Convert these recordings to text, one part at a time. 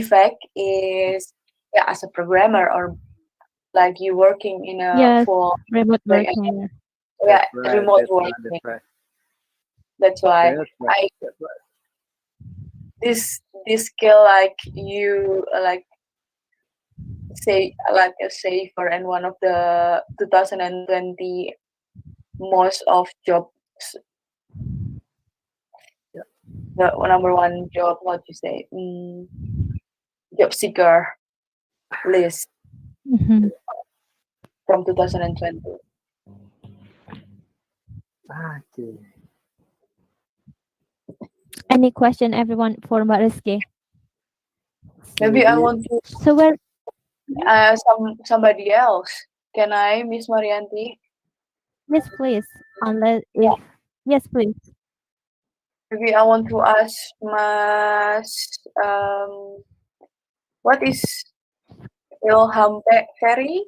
effect is, yeah, as a programmer, or like you working in a Yes, full, remote like, working. yeah, That's right. remote That's right. working. That's right. That's why That's right. I That's right. this skill, like you say, like a safer, and one of the 2020 most of jobs, Yeah. the number one job, what you say, job seeker list Mhm. from 2020. Okay. Any question, everyone, for Mbak Rizky? Maybe I Maybe want to So where? somebody else. Can I, Miss Marianti? Yes, please. Unless if yes, please. Maybe I want to ask Mas, what is Ferry?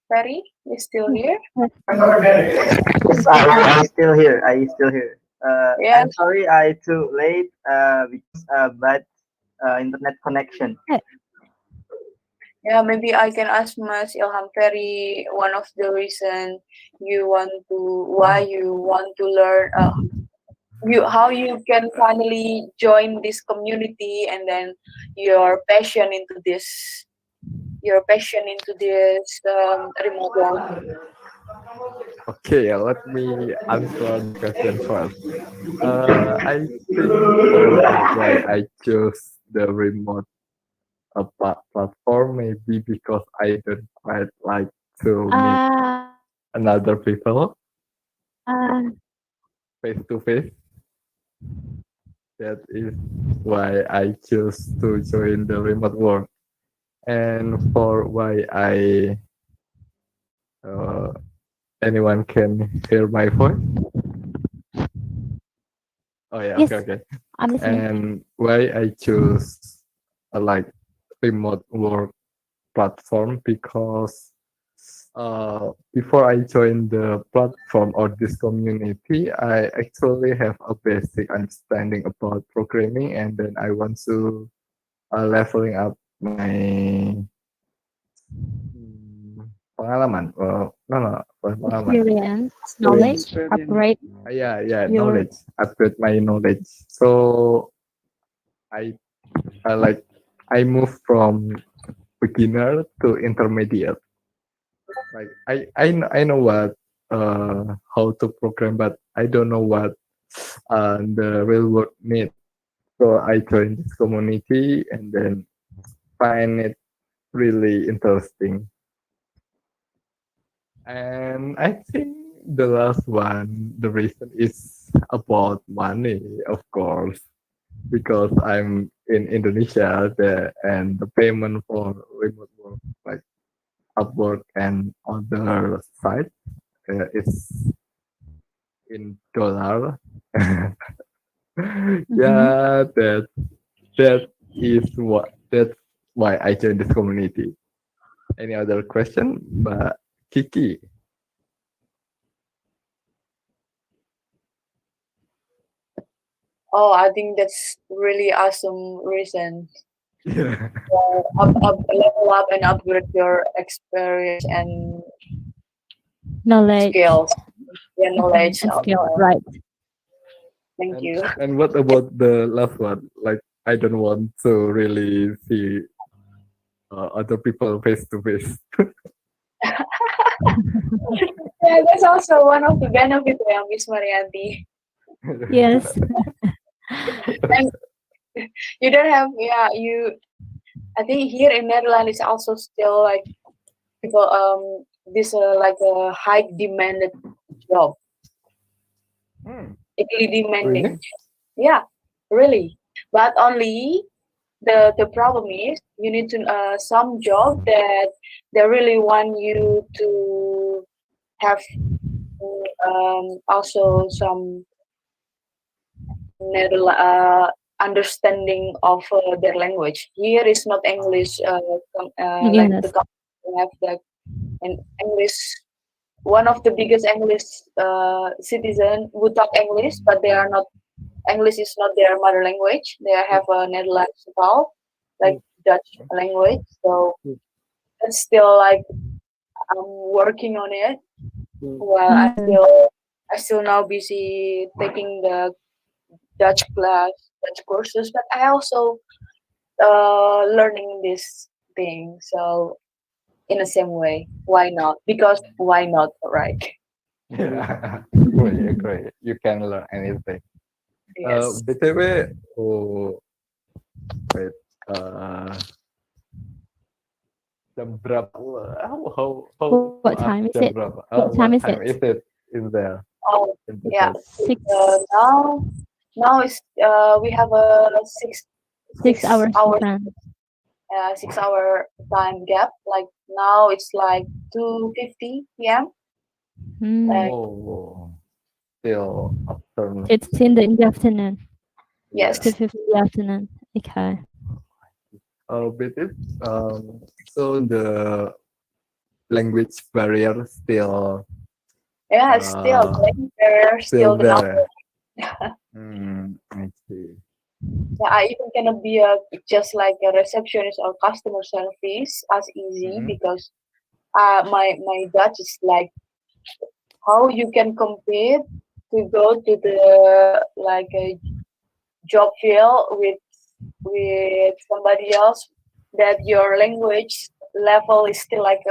Ferry is still Yes, here? yes, yes, I still here. I still here. I'm Yes. sorry I too late. Because bad internet connection. yes. Yeah, maybe I can ask Mas Ilham Ferry, one of the reason why you want to learn, how you can finally join this community, and then your passion into this, remote work. Okay, let me answer the question first. I think for why I chose the remote platform, maybe because I don't quite like to meet Uh, another people uh, face to face. That is why I chose to join the remote work. And for why uh, anyone can hear my voice. Oh yeah, yes, okay, okay. I'm listening. And why I choose like remote work platform, because before I joined the platform or this community, I actually have a basic understanding about programming, and then I want to leveling up my pengalaman. No, no, bukan pengalaman. Experience, Experience. knowledge, Experience. upgrade Yeah, your. knowledge, upgrade my knowledge. So I, I like I moved from beginner to intermediate. Like I know what how to program, but I don't know what the real world need. So I joined this community and then find it really interesting. And I think the last one, the reason is about money, of course, because I'm in Indonesia, and the payment for remote work like Upwork and other sites is in dollar. Mhm. Yeah, that's why I joined this community. Any other question, but Kiki? Oh, I think that's really awesome reason. Yeah. Level up and upgrade your experience and Knowledge. skills, your Mhm. knowledge. And skill, right? Thank And you. and what about the last one? Like I don't want to really see other people face to face. Yeah, that's also one of the benefits, Miss Marianti. Yes. And you don't have, yeah, you. I think here in Netherlands is also still like people, this like a high demanded job, Hmm, highly really? demanding. Yeah, really. But only the problem is you need to some job that they really want you to have, also some understanding of their language. Here is not English, like the Yes. company have the an English, one of the biggest English citizen who talk English, but they are not, English is not their mother language. They have a Netherlands as well. like Dutch language. So it's still like I'm working on it. While I still now busy taking the Dutch class, Dutch courses, but I also learning this thing. So in the same way, why not? Because why not, right? Yeah, agree, agree. You can learn anything. Yes. BTW, oh, wait, uh, jam berapa? How What time is jam it? berapa? What time is Time it? is it? Is there? Oh, In the yeah. chat? Six Now it's we have a 6 hours hour difference. 6 hour time gap. Like now it's like 2:50 p.m. Like Oh, still afternoon. It's in the afternoon. yes. 2:50 in the afternoon. Okay. But it, so the language barrier still Yeah, it's still uh, like there, still still the number. there. I see. Yeah, I even cannot be a just like a receptionist or customer service as easy Mhm. because my Dutch is like how you can compete to go to the like a job field with somebody else that your language level is still like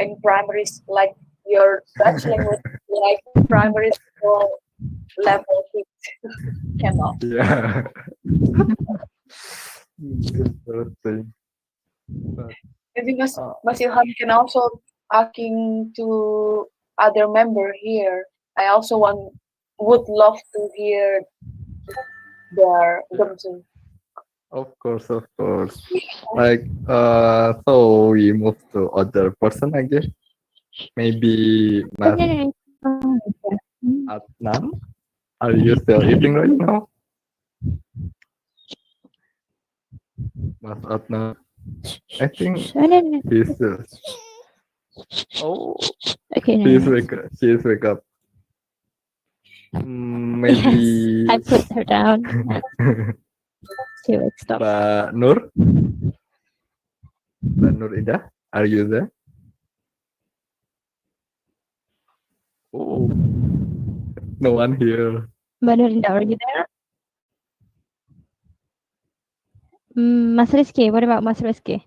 in primary like your Dutch language like primary school level six cannot. Yeah. Interesting. But, Maybe uh, Mas Ilham can also asking to other member here. I also would love to hear their them too. of course, of course. Like, so we move to other person, I guess. Maybe Mas Adnan. Are you still eating right now, Mas Adnan? I think he's still. Oh, Okay. she's No. wake. She's wake up. Yes, Maybe. I put her down. She would stop. Mbak Nur. Mbak Nur Indah. Are you there? Oh, no one here. Manulinda, are you there? Mas Rizky, what about Mas Rizky?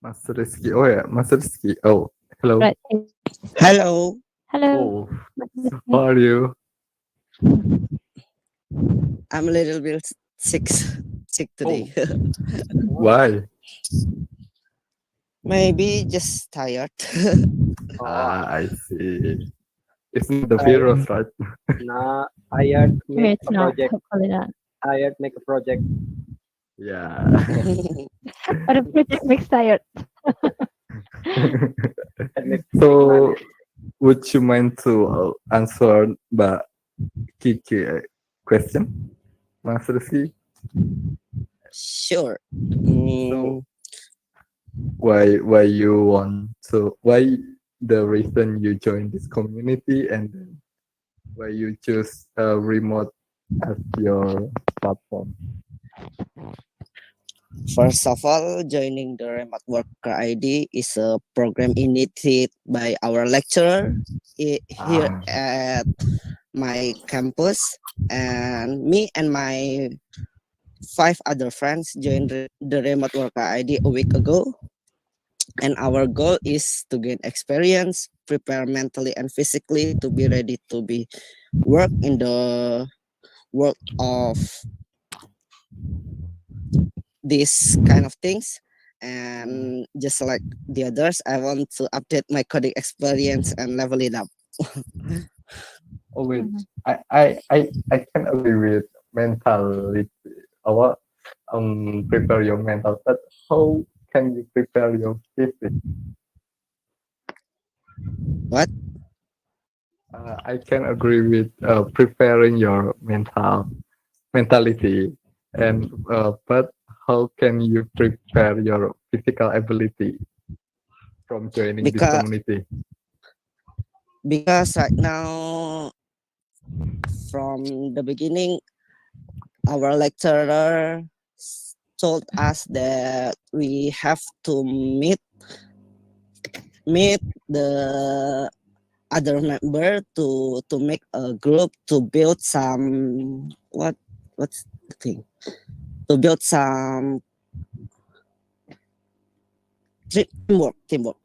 Mas Rizky. Oh yeah, Mas Rizky. Oh, hello. Right. Hello, Hello. Oh, Mas Rizky. how are you? I'm a little bit sick today. Why? Maybe just tired. I see. It's not the virus, right? Nah, hired Maybe make it's a not. project. Hopefully not. Hired make a project. Yeah. But a project makes tired. So, would you mind to answer Mbak Kiki question, Mas Rizky? Sure. So, why you want to? Why the reason you join this community and then why you choose remote as your platform? First of all, joining the Remote Worker ID is a program initiated by our lecturer here at my campus, and me and my 5 other friends joined the Remote Worker ID a week ago. And our goal is to gain experience, prepare mentally and physically to be ready to be work in the world of these kind of things. And just like the others, I want to update my coding experience and level it up. Oh wait, I can agree with mentality. Our prepare your mental, but how can you prepare your physics? What? I can agree with preparing your mentality, and but how can you prepare your physical ability from joining this Because community? because right now, from the beginning, our lecturer told us that we have to meet the other member to make a group to build some what's the thing, to build some teamwork.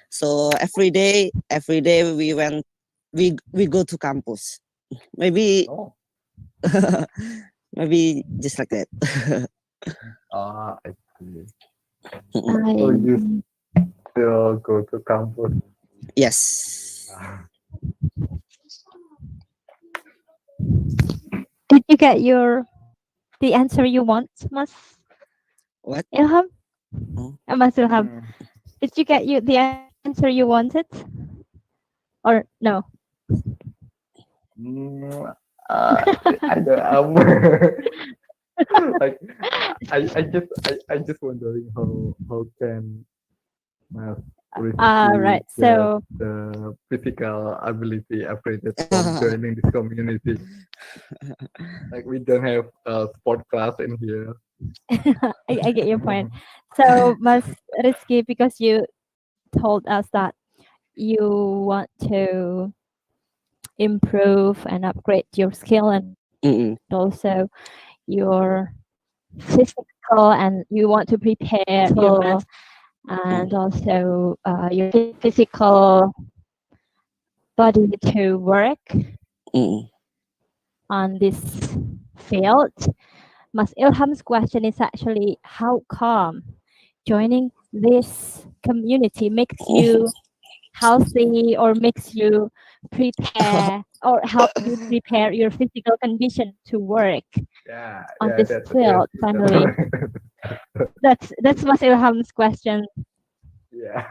So every day we go to campus, maybe Oh, maybe just like that. I see. Mm-mm. So I you still go to campus? Yes. did you get the answer you want, Mas What? Ilham? Oh. Mas Ilham, Hmm. did you get the answer you wanted, or no? Mm, I don't like I just wondering how can Mas Right. Rizky get So the physical ability upgraded from joining this community. Like we don't have a sport class in here. I get your point. So Mas Rizky, because you told us that you want to improve and upgrade your skill and Mm-mm. also your physical, and you want to prepare your mental and also your physical body to work Mm-mm. on this field. Mas Ilham's question is actually how come joining this community makes you healthy or makes you prepare or help you prepare your physical condition to work Yeah, on yeah, this that's field finally. That's Mas Ilham's question. yeah.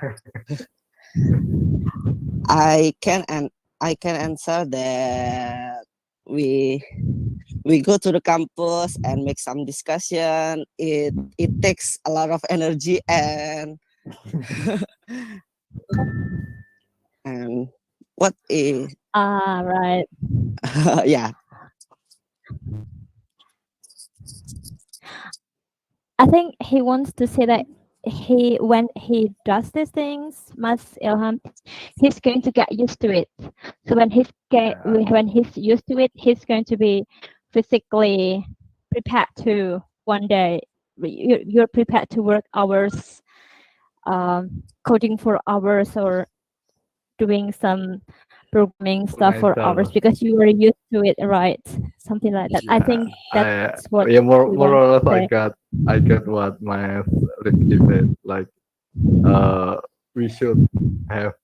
I can answer that we go to the campus and make some discussion. It takes a lot of energy and and what is Right. yeah. I think he wants to say that when he does these things, Mas Ilham, he's going to get used to it. So Yeah. when he's used to it, he's going to be physically prepared to one day. You're prepared to work hours, coding for hours or doing some programming stuff for hours Nicer. because you were used to it, right? Something like that. I Yeah, think that's what yeah, more he or wants less to I say. got what my Rizky said. Like, we should have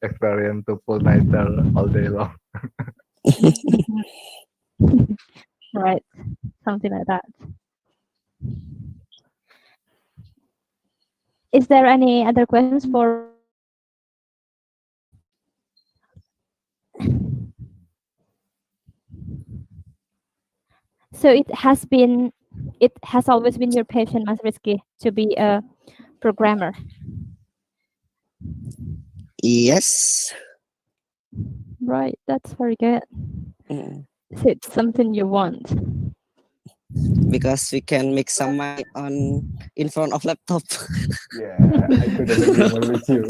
experience to pull nicer all day long. Right, something like that. Is there any other questions for? So it has always been your passion, Mas Rizky, to be a programmer. Yes. Right, that's very good. Mm. So it's something you want. Because we can make some money on in front of laptop. Yeah, I couldn't agree more with you.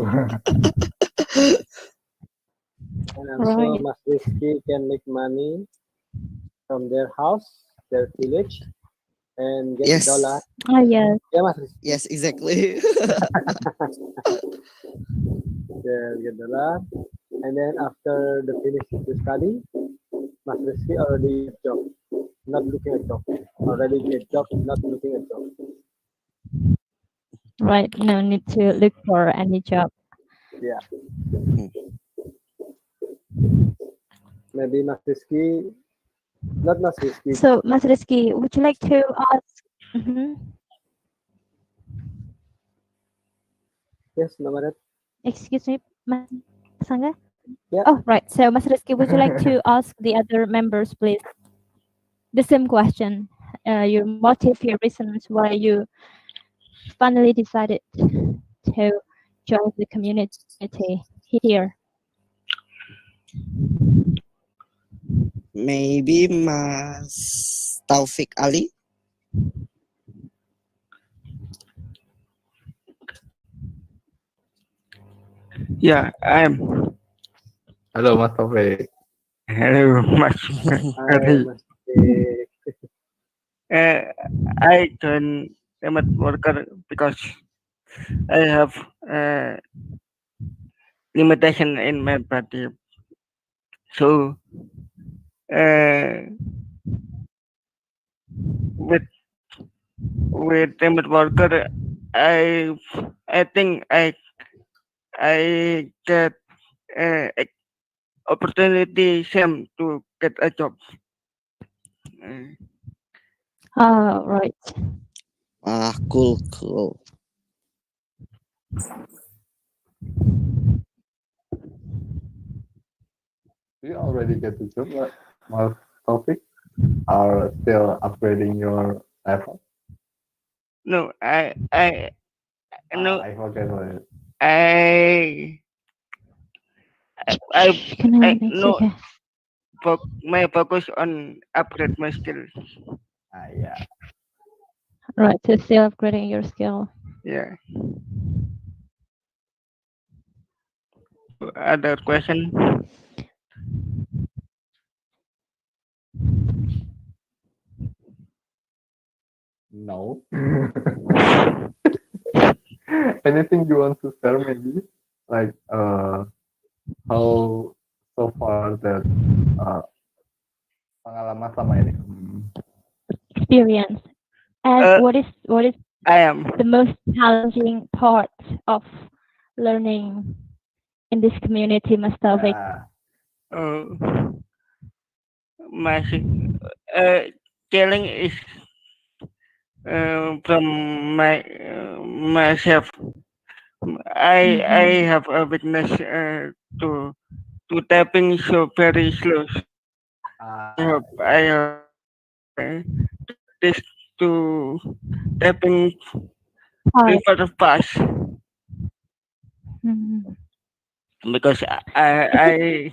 And also, Right. Mas Rizky can make money from their house, their village, and get Yes. dollar. Oh yes. Yeah, Mas Rizky. Yes, exactly. Get dollar, and then after the finish the study, Mas Rizky already get job, not looking at job. Already get job, not looking at job. Right. No need to look for any job. Yeah. Maybe Mas Rizky, not Mas Rizky. So Mas Rizky, would you like to ask? Yes, Namarat. Excuse me, Mas Sangga? Yeah. Oh, right. So Mas Rizky, would you like to ask the other members, please? The same question. Your motive, your reasons why you finally decided to join the community here. Maybe Mas Taufik Ali. Yeah, I'm. Halo Mas Taufik. Hello, Mas I Hari. must say, Uh, I joined remote worker because I have limitation in my body. So uh, with remote worker, I I think I get uh, opportunity same to get a job. Uh, Oh, right. Cool. Do you already get the job, Mas Taufik? Or still upgrading your level? no, no, I forget what it. I It's no okay. my focus on upgrade my skill. Yeah. Right, so still upgrading your skill. Yeah. Other question? No. Anything you want to share maybe? Like how so far that uh, pengalaman sama ini. Experience. And Uh, what is I am. the most challenging part of learning in this community, Mas Taufik? Yeah. My challenge is from myself. I have a weakness to typing so very slow. I have this to typing Right. prefer fast Mhm. because I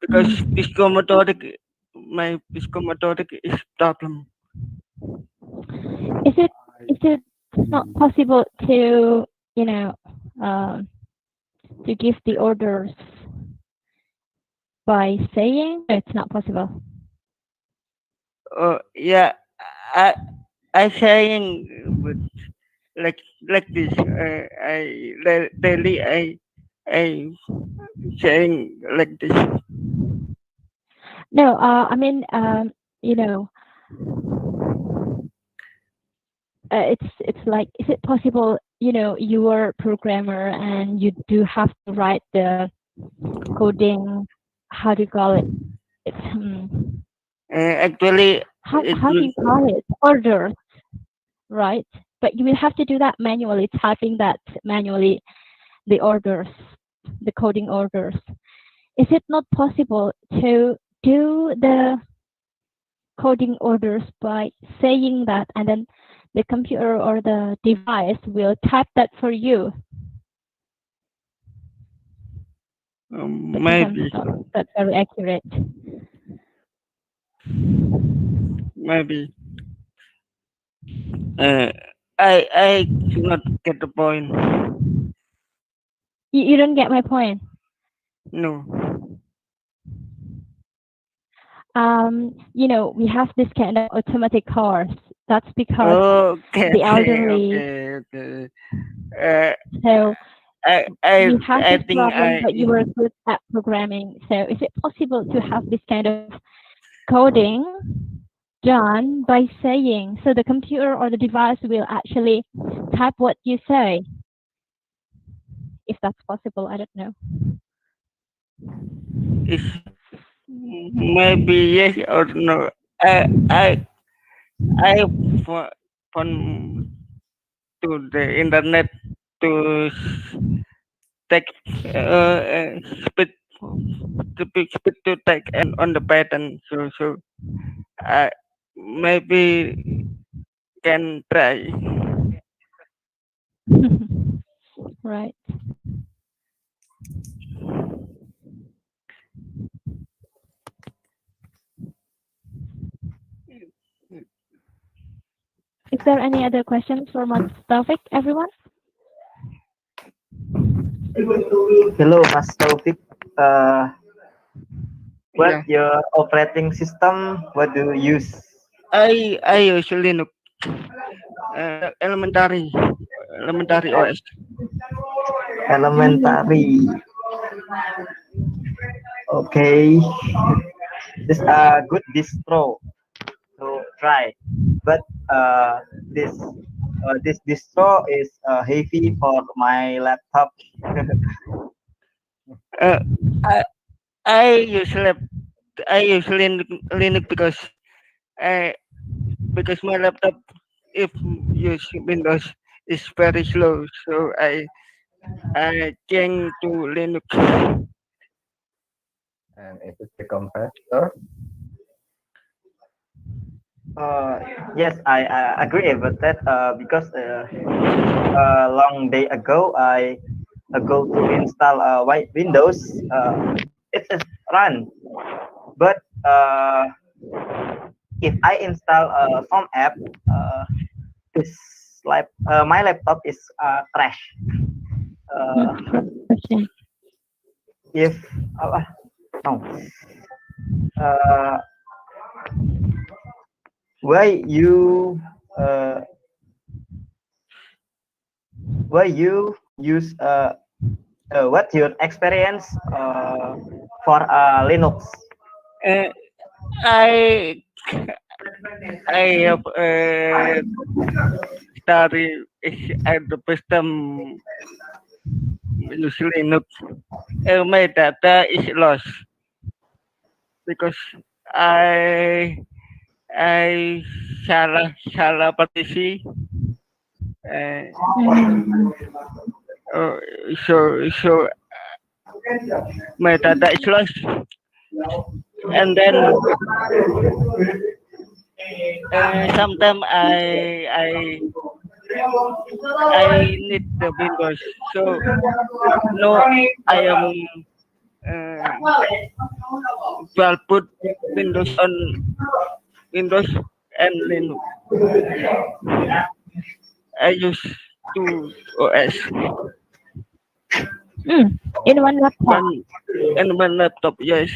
because psychomotoric my psychomotoric is problem. Is it not possible to, you know, um, to give the orders by saying? It's not possible. Yeah, I I saying with like this. Daily I saying like this. No, I mean, you know, it's like, is it possible? You know, you are a programmer and you do have to write the coding. How do you call it? It's Actually, how do you call it? Orders, right? But you will have to do that manually, typing that manually, the orders, the coding orders. Is it not possible to do the coding orders by saying that, and then the computer or the device will type that for you? But sometimes maybe it's not that very accurate. maybe I do not get the point. You don't get my point. No. You know, we have this kind of automatic cars. That's because Okay, the elderly. okay. Uh, So you have I this think problem, but you were good at programming. So is it possible to have this kind of coding done by saying, so the computer or the device will actually type what you say? If that's possible, I don't know. it's maybe yes or no. I found to the internet to take speed speed to take and on the pattern. So I maybe can try. Right. Is there any other questions for Mas Taufik, everyone? Hello, Mas Taufik. What Yeah. your operating system? What do you use? I use Linux. Elementary OS. Elementary. Okay, this a good distro to try, but this this distro is heavy for my laptop. Uh, I I use Linux I because my laptop, if use Windows, is very slow. So I change to Linux. And if it's a competitor, Yes, I agree about that. Because a long day ago, I go to install white Windows. It's a run, but if I install some app, this my laptop is crash. Uh, Question. if no, uh, why you uh, use what your experience for Linux? Uh, I I have study at the first time use Linux. My data is lost because I I salah partisi. Uh, uh, so my data is lost, and then sometimes I need the Windows. So no, I am well put Windows on Windows and Linux. I use two OS, In one laptop. one and one laptop. Yes.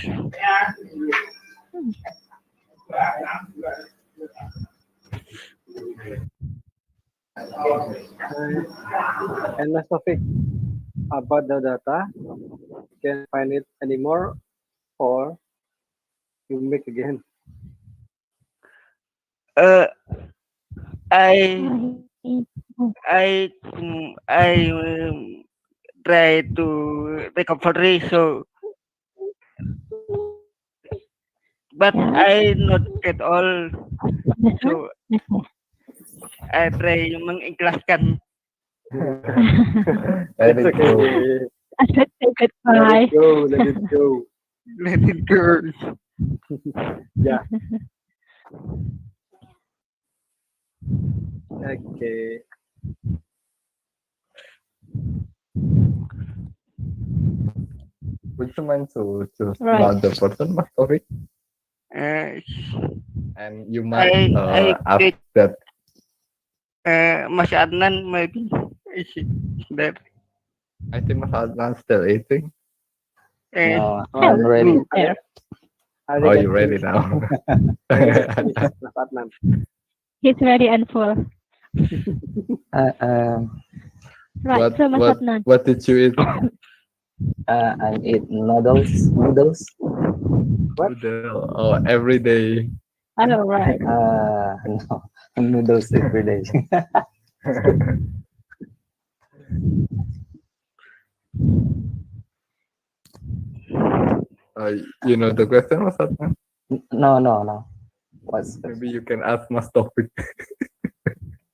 And Mas Taufik, about the data, can find it anymore or you make again? Uh, I I try to recovery. So, but Yeah. I not get all. So I try mengikhlaskan. let It's it go. okay. I should say Let goodbye. it go. Let it go. Let it go. Yeah. Okay. Would you mind to choose Right. another person, Mas Taufik? Uh, And you might I ask think that. Mas Adnan maybe is there. I think Mas Adnan still eating. No, Oh, I'm ready. There. I Oh, think you ready now? I finished Mas Adnan. He's ready and full. Right. what, So Mas what, Adnan. what did you eat? I eat noodles. What? Noodle. Oh, every day. All right. No, noodles every day. You know the question, Mas Adnan? No. Maybe you can ask Mas Taufik.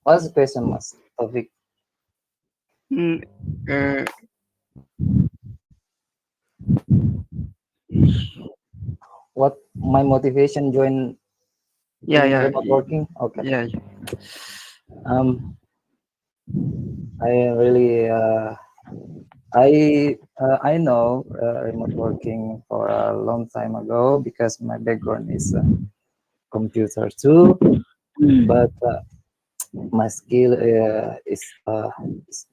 What's the question, Mas Taufik? Uh, What my motivation join yeah. remote working? Okay. Yeah. I really I know remote working for a long time ago because my background is computer too. But my skill is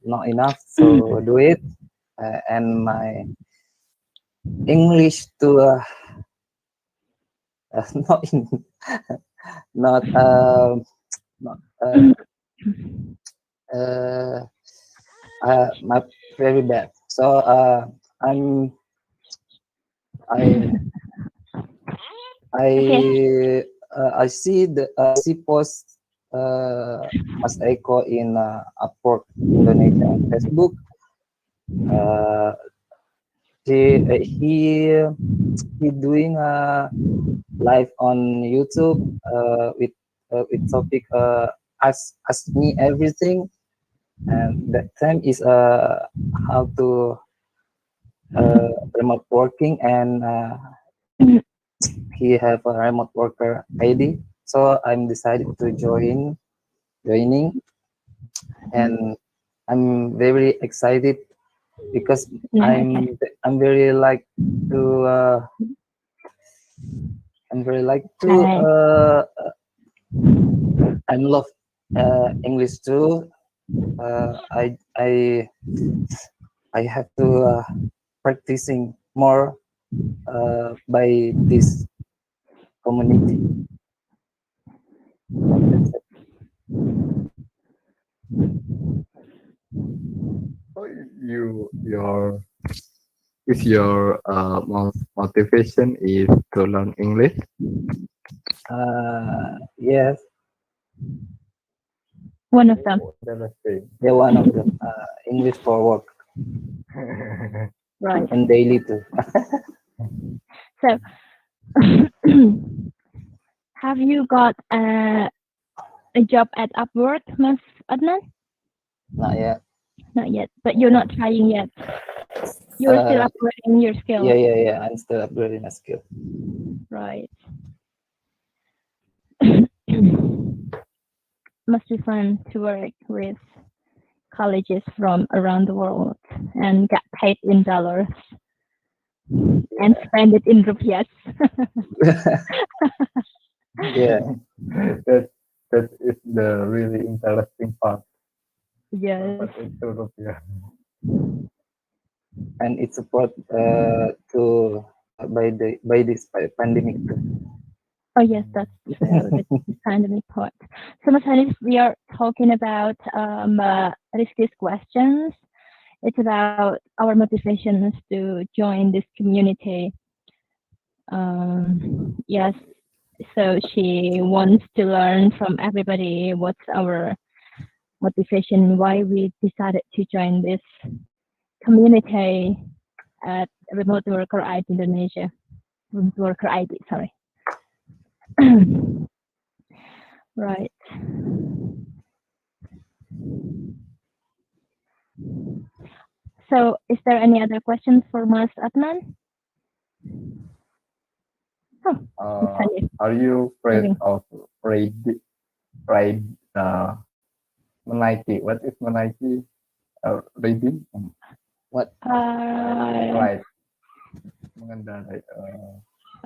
not enough to do it, and my English to not in, not not uh, my very bad. So I'm I I see see post Mas Eko in Upwork Indonesia on Facebook. Uh, he doing live on YouTube with topic ask me everything, and that time is how to remote working, and he have a remote worker ID. So I'm decided to joining, and I'm very excited because Okay. I'm very like to I'm very like to Hi. I love English too. I have to practicing more by this community. That's it. So your motivation is to learn English? Yes, One of them. Oh, interesting. yeah, one of them. English for work Right. and daily too. So, have you got a job at Upwork, Mas Adnan? Not yet. Not yet, but you're not trying yet. You're still upgrading your skills. Yeah. I'm still upgrading my skill. Right. Must be fun to work with colleges from around the world and get paid in dollars and spend it in rupiahs. Yeah, That is the really interesting part. Yes. But it's Europe, yeah. and it's support to by this pandemic too. Oh yes, that's true. The pandemic part. So, Mas Hanif, we are talking about Rizky's questions. It's about our motivations to join this community. Yes, so she wants to learn from everybody what's our motivation, why we decided to join this community at Remote Worker ID Indonesia. Remote Worker ID, sorry. Right. So, is there any other questions for Mas Adnan? Oh, Mas Hanif. Are you afraid Moving. of menaiki? What is menaiki? Riding? What? Ride. Mengendarai.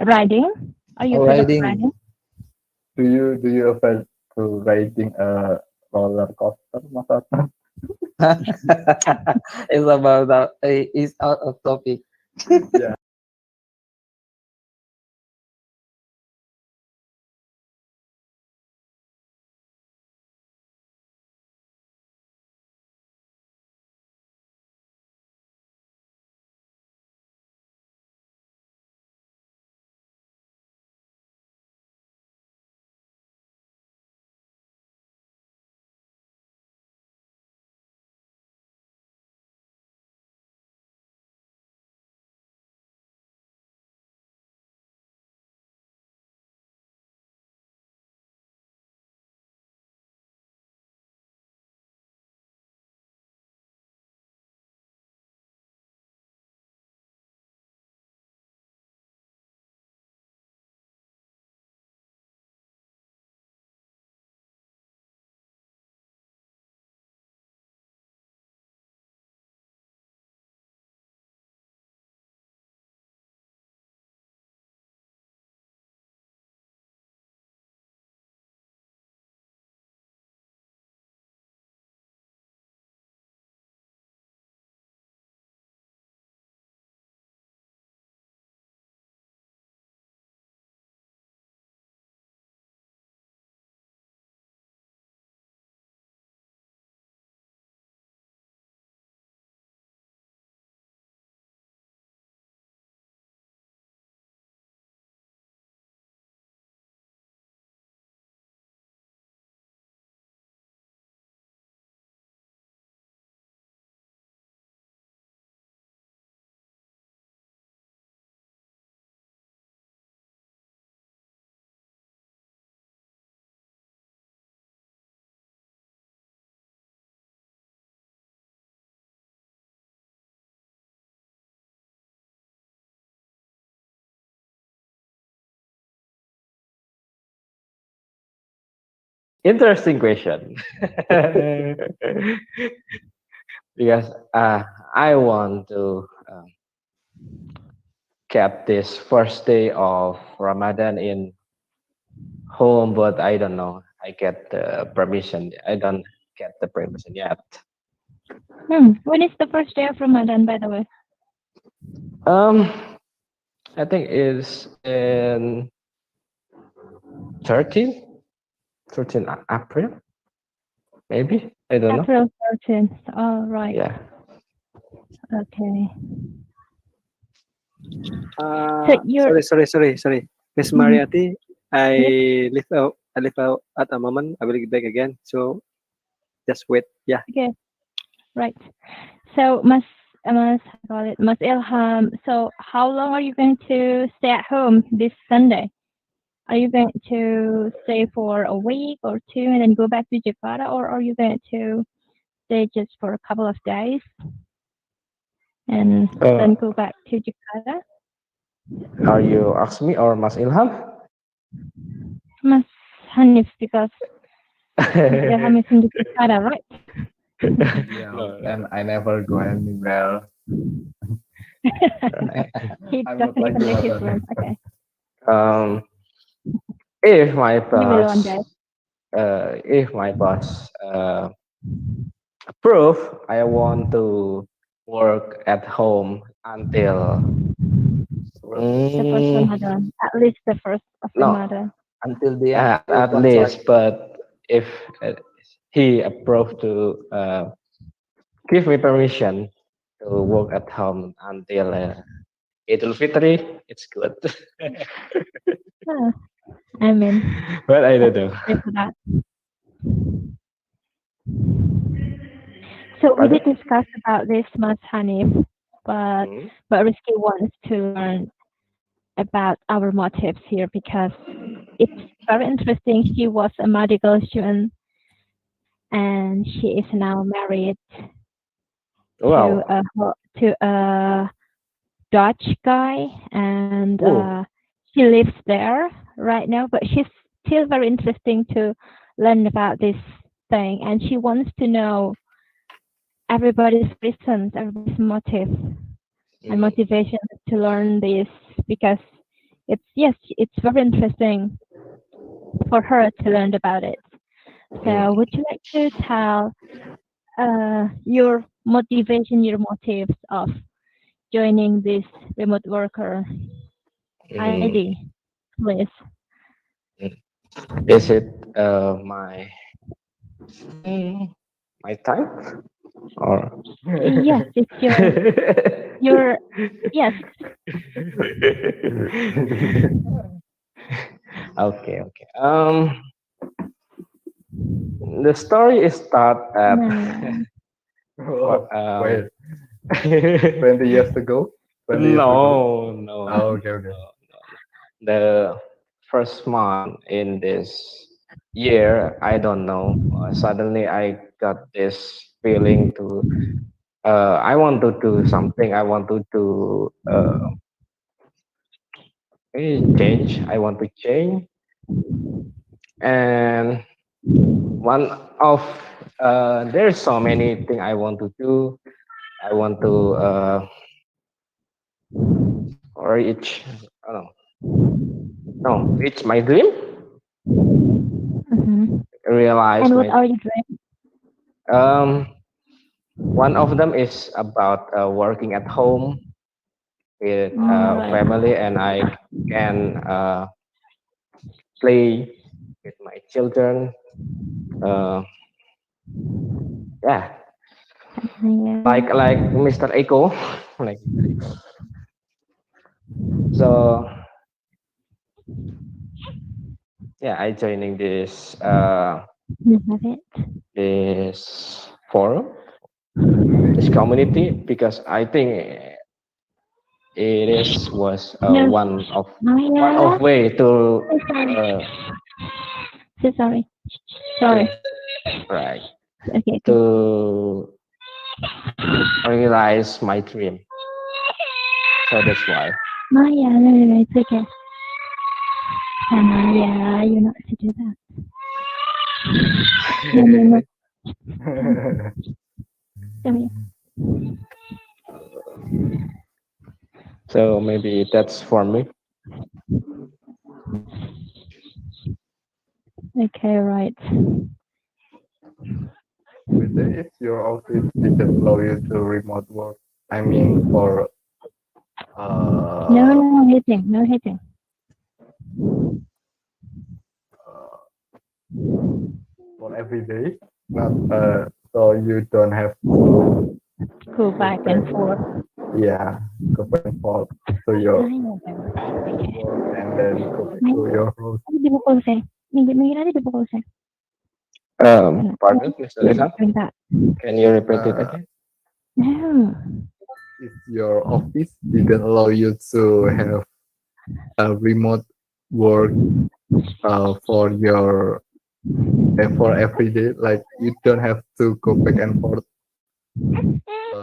Riding? Are you Oh, afraid of riding. riding? Do you afraid to riding a roller coaster, Mas Adnan? It's about it's out of topic. Yeah. Interesting question. Because I want to get this first day of Ramadan in home, but I don't know. I get the permission. I don't get the permission yet. When is the first day of Ramadan, by the way? Um, I think it's in 13, 13 April, maybe. I don't know. April 13th. All right. Yeah. Okay. So you're Sorry. Miss Mhm. Mariati, I leave out at a moment. I will get back again. So just wait. Yeah. okay. Right. So Mas Ilham. So how long are you going to stay at home this Sunday? Are you going to stay for a week or two and then go back to Jakarta, or are you going to stay just for a couple of days and then go back to Jakarta? Are you asking me or Mas Ilham? Mas Hanif, because Ilham is in Jakarta, right? Yeah, No, and I never go anywhere. He I'm doesn't not like even leave his you. room. Okay. Um, if my You will one boss, day. approve, I want to work at home until The first mm, Ramadan. At least the first of no, Ramadan. Until the end of at contract. least. But if he approved to give me permission to work at home until Idul Fitri, it's good. Huh. I mean, But I don't know. pray for that. So we Pardon? did discuss about this, Mas Hanif, but Hmm? Rizky wants to learn about our motives here because it's very interesting. She was a medical student and she is now married Wow. to a Dutch guy, and Oh. she lives there right now. But she's still very interesting to learn about this thing, and she wants to know everybody's reasons, everybody's motive and motivation to learn this because it's very interesting for her to learn about it. So would you like to tell your motivation, your motives of joining this remote worker ID, please? Is it my my time or Yes, it's your yes. Okay. The story is start at Oh, wait, um, 20 years ago? 20 years ago? no. Oh, okay. The first month in this year, I don't know. Suddenly, I got this feeling to. I want to do something. I want to do change. I want to change, and one of there's so many things I want to do. I want to reach. I don't know. No, reach my dream. Mm-hmm. Realize And what my are your dreams? one of them is about working at home with Right. family, and I can play with my children. Yeah, Yeah. like Mr. Eko, like so. Yeah, I joining this You have it. this forum, this community, because I think it was No. one of Maya. way to So sorry. Sorry. right Okay. to realize my dream. So that's why. Maya, no, it's okay. Maya, you're not to do that. No, no, no. Come here. So maybe that's for me. Okay, right. But if your office didn't allow you to remote work, I mean for No hitting, no hitting. for every day, not so you don't have to Go back and forth. go back and forth to your I know. Okay. work and then go back to your house. Tadi dipukul saya. Minggir aja dipukul saya. Pardon, Mr. Lisan, Minta. can you repeat it Uh, again? No. if your office didn't allow you to have a remote work for your for every day, like you don't have to go back and forth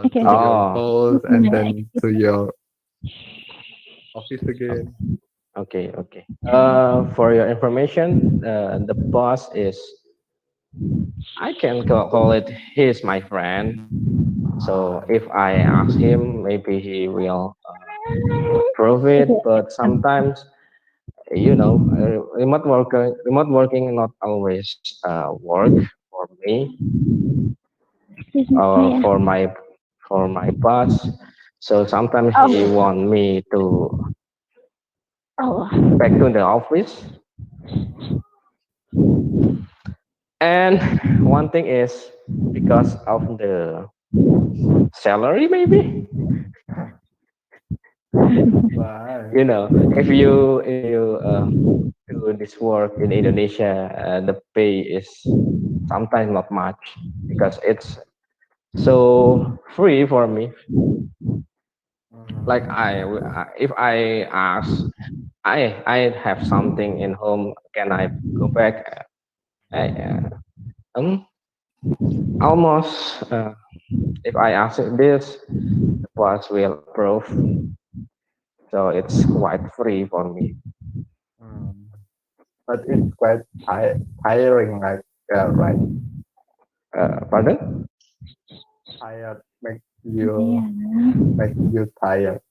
Okay. to your Oh. house and then to your office again. Okay, okay. For your information, the boss is, I can call it, he's my friend. So if I ask him, maybe he will approve it. But sometimes, remote working not always work for me Excuse me. or Saya. for my boss. So sometimes he want me to Oh. back to the office. And one thing is because of the salary, maybe. Bye. If you do this work in Indonesia, the pay is sometimes not much because it's so free for me. Like if I ask, I have something in home, can I go back? I, almost if I ask this, the boss will approve. So it's quite free for me. But it's quite tiring, like right? Pardon? Tired make Yeah. you tired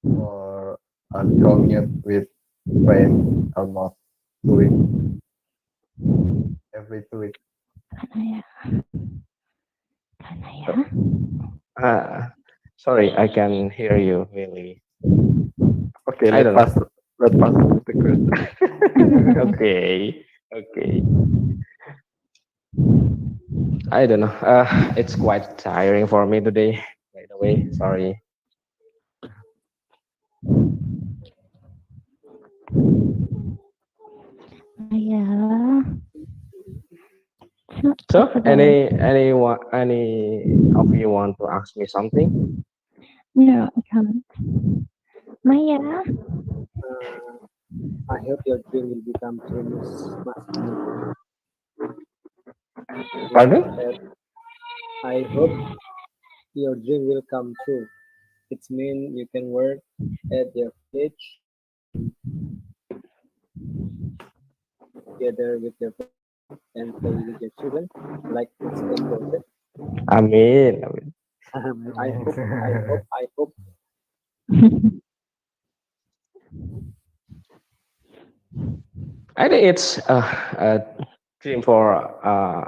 for a commute with friends almost 2 weeks, every 2 weeks. Sorry, I can hear you really. Okay, I don't know. let's pass the question. Okay, okay. I don't know. It's quite tiring for me today. By the way, sorry. Yeah. So, any of you want to ask me something? No, I can't. Maya. I hope your dream will become true, Mas. Pardon? I hope your dream will come true. It means you can work at your age together with your family and play with your children, like it's the project. Amin. I hope. I think it's a dream for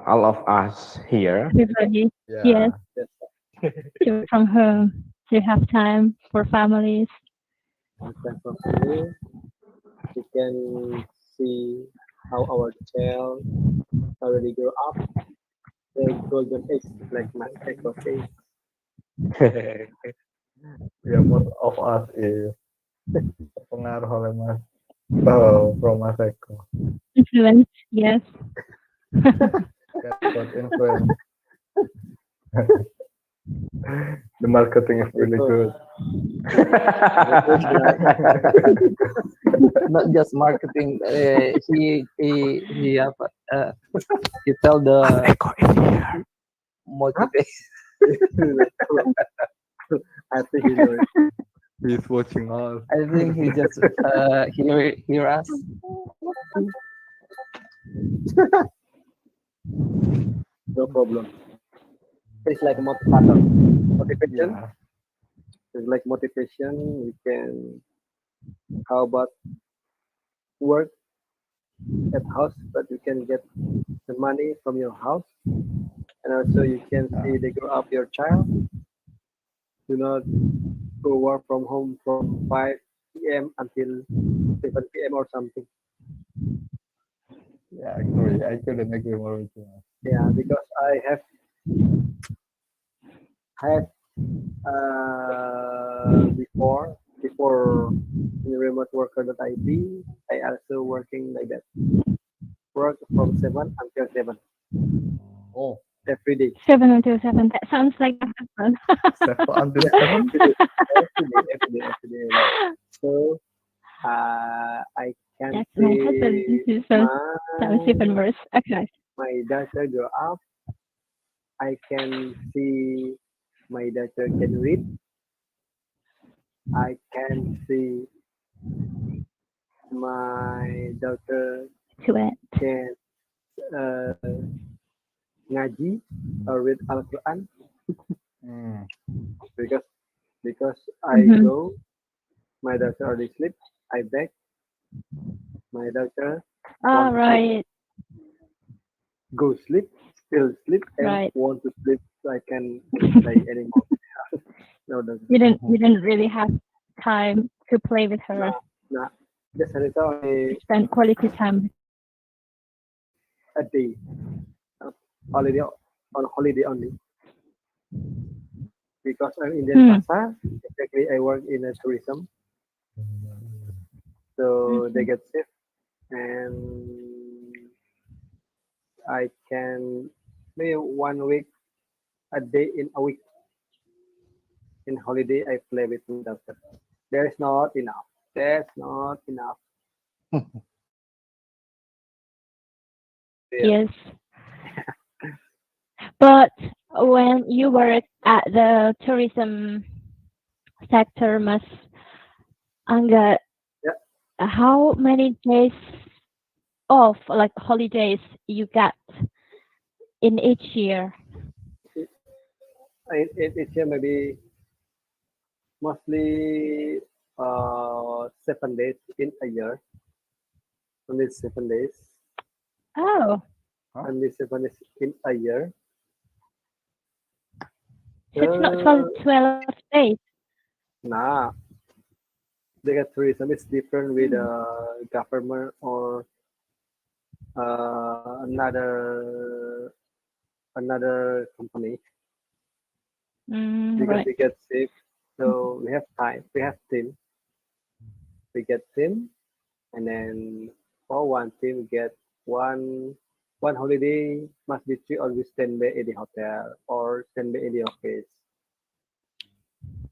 all of us here. Everybody. Yes. To work from home. To have time for families. Time for family. We can see how our child already grow up. The golden age, like Mas Eko says. Yeah, most of us is terpengaruh oleh Mas from Mas Eko. Influence, yes. Got influence. The marketing is really good. Not just marketing. He apa? He tell the motivation. I think you know it. He's watching us. I think he just hear us. No problem. It's like motivation. Yeah. It's like motivation. We can. How about work at house, but you can get the money from your house, and also you can see they grow up your child. Do not go work from home from 5 p.m. until 7 p.m. or something. Yeah, I agree. I couldn't agree more with you. Yeah, because I have before in remoteworker.id, I also working like that. Work from 7 until 7 Oh, every day. 7 until 7. That sounds like a husband. 7 until 7? Every day. So I can That's my husband. see This sounds even worse. Okay. my daughter grow up. I can see my daughter can read. I can see my daughter To it. can uh, ngaji or read Al Quran Hmm. because I Mhm. go, my daughter already sleep. I beg my daughter All want to sleep, right. go sleep, still sleep and Right. want to sleep so I can play anymore. No, doesn't. You didn't really have time to play with her. Nah, just a little only Spend quality time. a day, uh, holiday on holiday only because I'm in Hmm. Denpasar. Exactly, I work in a tourism, so they get sick and I can maybe 1 week a day in a week in holiday I play with my daughter. There's not enough. That's not enough. Yeah. Yes. But when you work at the tourism sector, Mas Angga, Yeah. how many days off, like holidays, you get in each year? It's here maybe mostly 7 days in a year. Only 7 days. Oh, Only 7 days in a year. so it's not 12 days. Nah, they get tourism. It's different with government or another company because Right. we get sick. So we have time. We have team. We get team, and then for one team get one holiday must be 3 always standby in the hotel or standby in the office.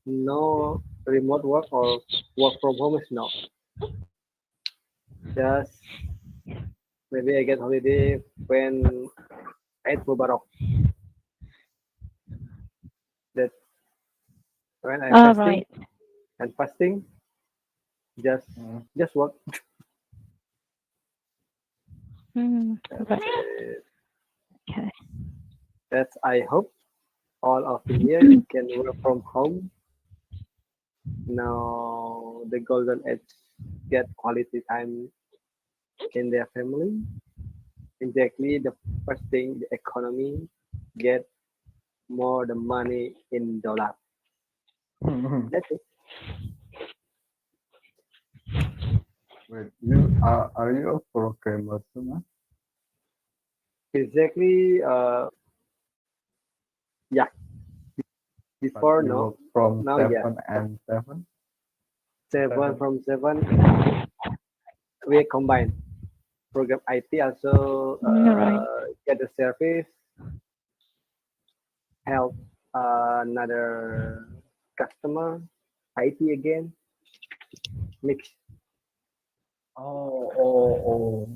No remote work or work from home is no. Just maybe I get holiday when Eid Mubarak. That when I'm All fasting right. and fasting, just just work. That's Right. it. Okay. That's I hope all of the year you can work from home. Now the golden age get quality time in their family. Exactly the first thing the economy get more the money in dollar. That's it. Wait, are you a programmer too, man? Exactly yeah. But Before you no. work from Now yeah. 7 and 7? 7 we combine program IT also Right. get the service help another customer IT again mix. Oh.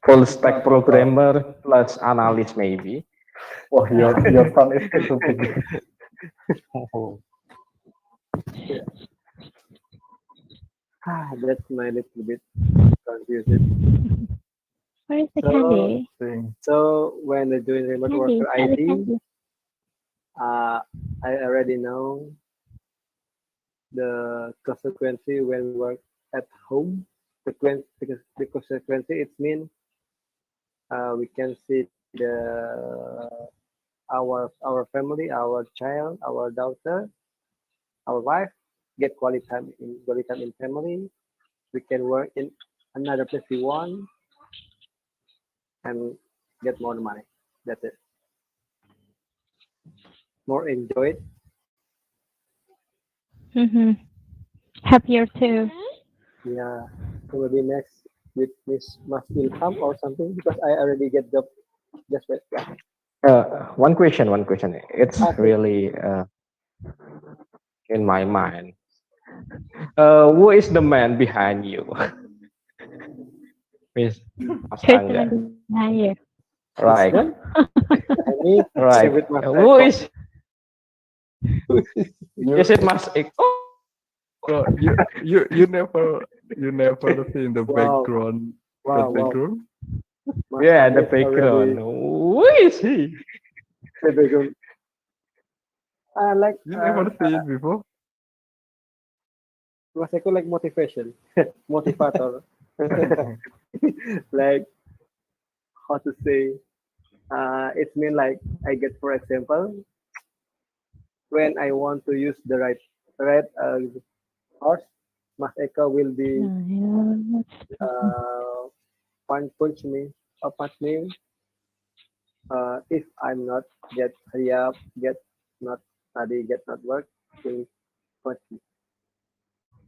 Full It's stack not about. programmer plus analyst maybe. Oh, your son is too big. Oh. Yeah. That's my little bit confused. Where is the So- candy? Thing. So when I join remote Candy, worker get the ID, candy. I already know the consequence when we work at home. Because the consequence it means we can see our family, our child, our daughter, our wife get quality time in family. We can work in another place we want and get more money. That's it. More enjoy it. Mm-hmm. Happier too. Yeah. So maybe next with Miss Mas Ilham or something because I already get job just wait. Yeah. One question. It's Okay. really in my mind. Who is the man behind you, Miss Who's the Asanga? man behind you? Right, Then I need right. with my Who is? You, Is it Mas Eko? so you never seen the Wow. background. Wow, The wow. background. Mas Yeah, the Hanif already background. Who is he? the background. Like You never see it before. Mas Eko like motivation, motivator. Like how to say? It mean like I get for example when I want to use the right horse, Mas Eko will be punch me or punch me if I'm not get hurry up, get not study, get not work, will punch me.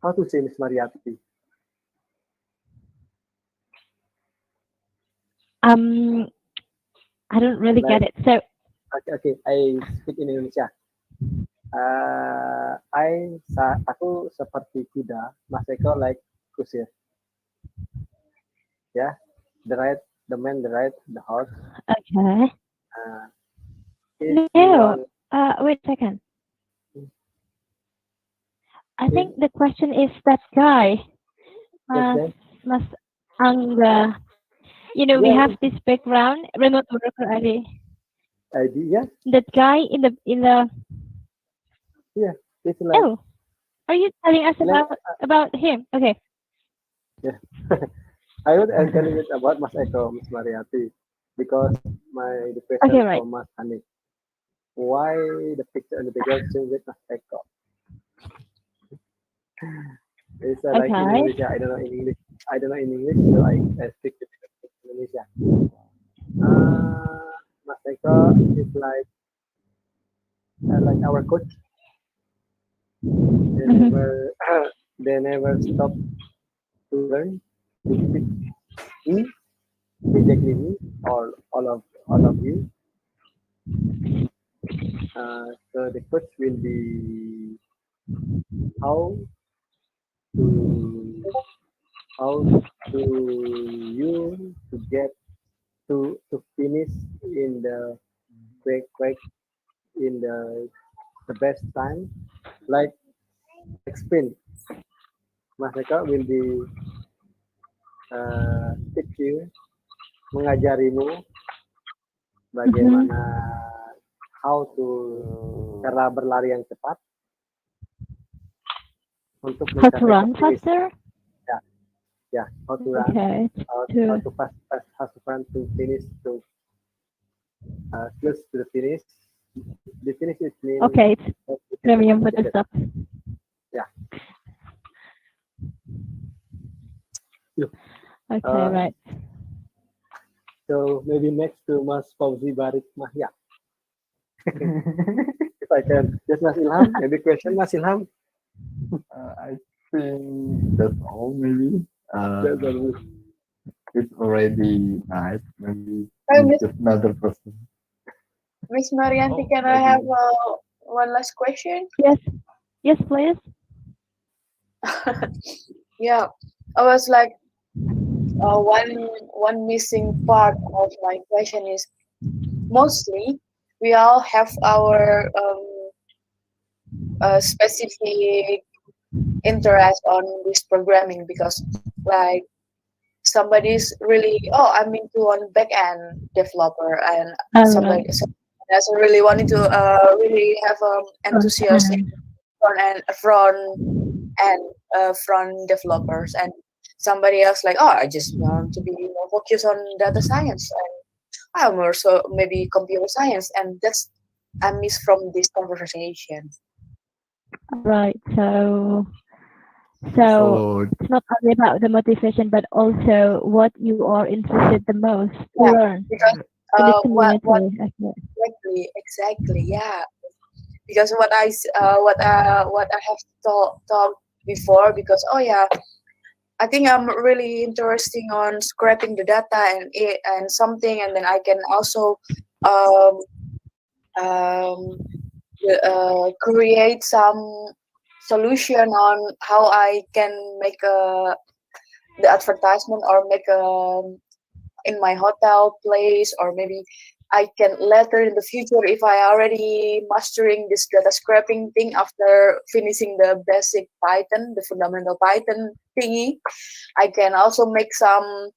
How to say Miss Mariati? I don't really get it. So Okay, I speak in Indonesia. Aku seperti kuda, Mas Eko like kusir. Yeah, the man, the horse. okay. If you No. want, Wait a second. I think the question is that guy, Yes, Mas Mas Angga. You know, we Yeah. have this background remote worker ID. idea, That guy in the it's like oh, are you telling us Like- about him? Okay. I was telling it about Mas Eko, Miss Mariati, because the question Okay, right. from Mas Hanif. Why the picture in the background change with Mas Eko? It's like in Okay. Indonesia. I don't know in English, so I speak in Indonesia. Mas Eko is like our coach. They Mhm. never stop to learn to speak me, exactly me, or all of you. So the coach will be how to how to you to get to finish in the quick in the best time like sprint. Mas Eko will be teach you mengajarimu bagaimana how to cara berlari yang cepat untuk How to mencapai run finish. faster? Ya, how to run, Okay. how to fast, how to run to finish to close to the finish. The finish is mean Okay, it's premium for the stuff. Yeah. Okay, right. So maybe next to Mas Fauzi Barik Mahya. If I can, just Mas Ilham, maybe question Mas Ilham. I think that's all. Maybe. That's all. It's already night. Maybe Oh, Miss- just another person. Miss Marianti, Oh, can I okay. have one last question? Yes, please. Yeah, I was like, one missing part of my question is mostly we all have our specific interest on this programming because like somebody's really, oh, I'm into one back end developer, and All somebody right. that's really wanting to really have enthusiastic front developers, and somebody else like, oh, I just want to be more focused on data science, and I'm also maybe computer science, and that's I miss from this conversation. Right. So So it's not only about the motivation, but also what you are interested the most to Yeah, learn because in this what community. Okay. exactly, yeah, because what I have talked before, because oh yeah, I think I'm really interested on scraping the data and something, and then I can also um, um, create some solution on how I can make the advertisement, or make in my hotel place, or maybe I can later in the future, if I already mastering this data scraping thing after finishing the basic Python, the fundamental Python thingy, I can also make um,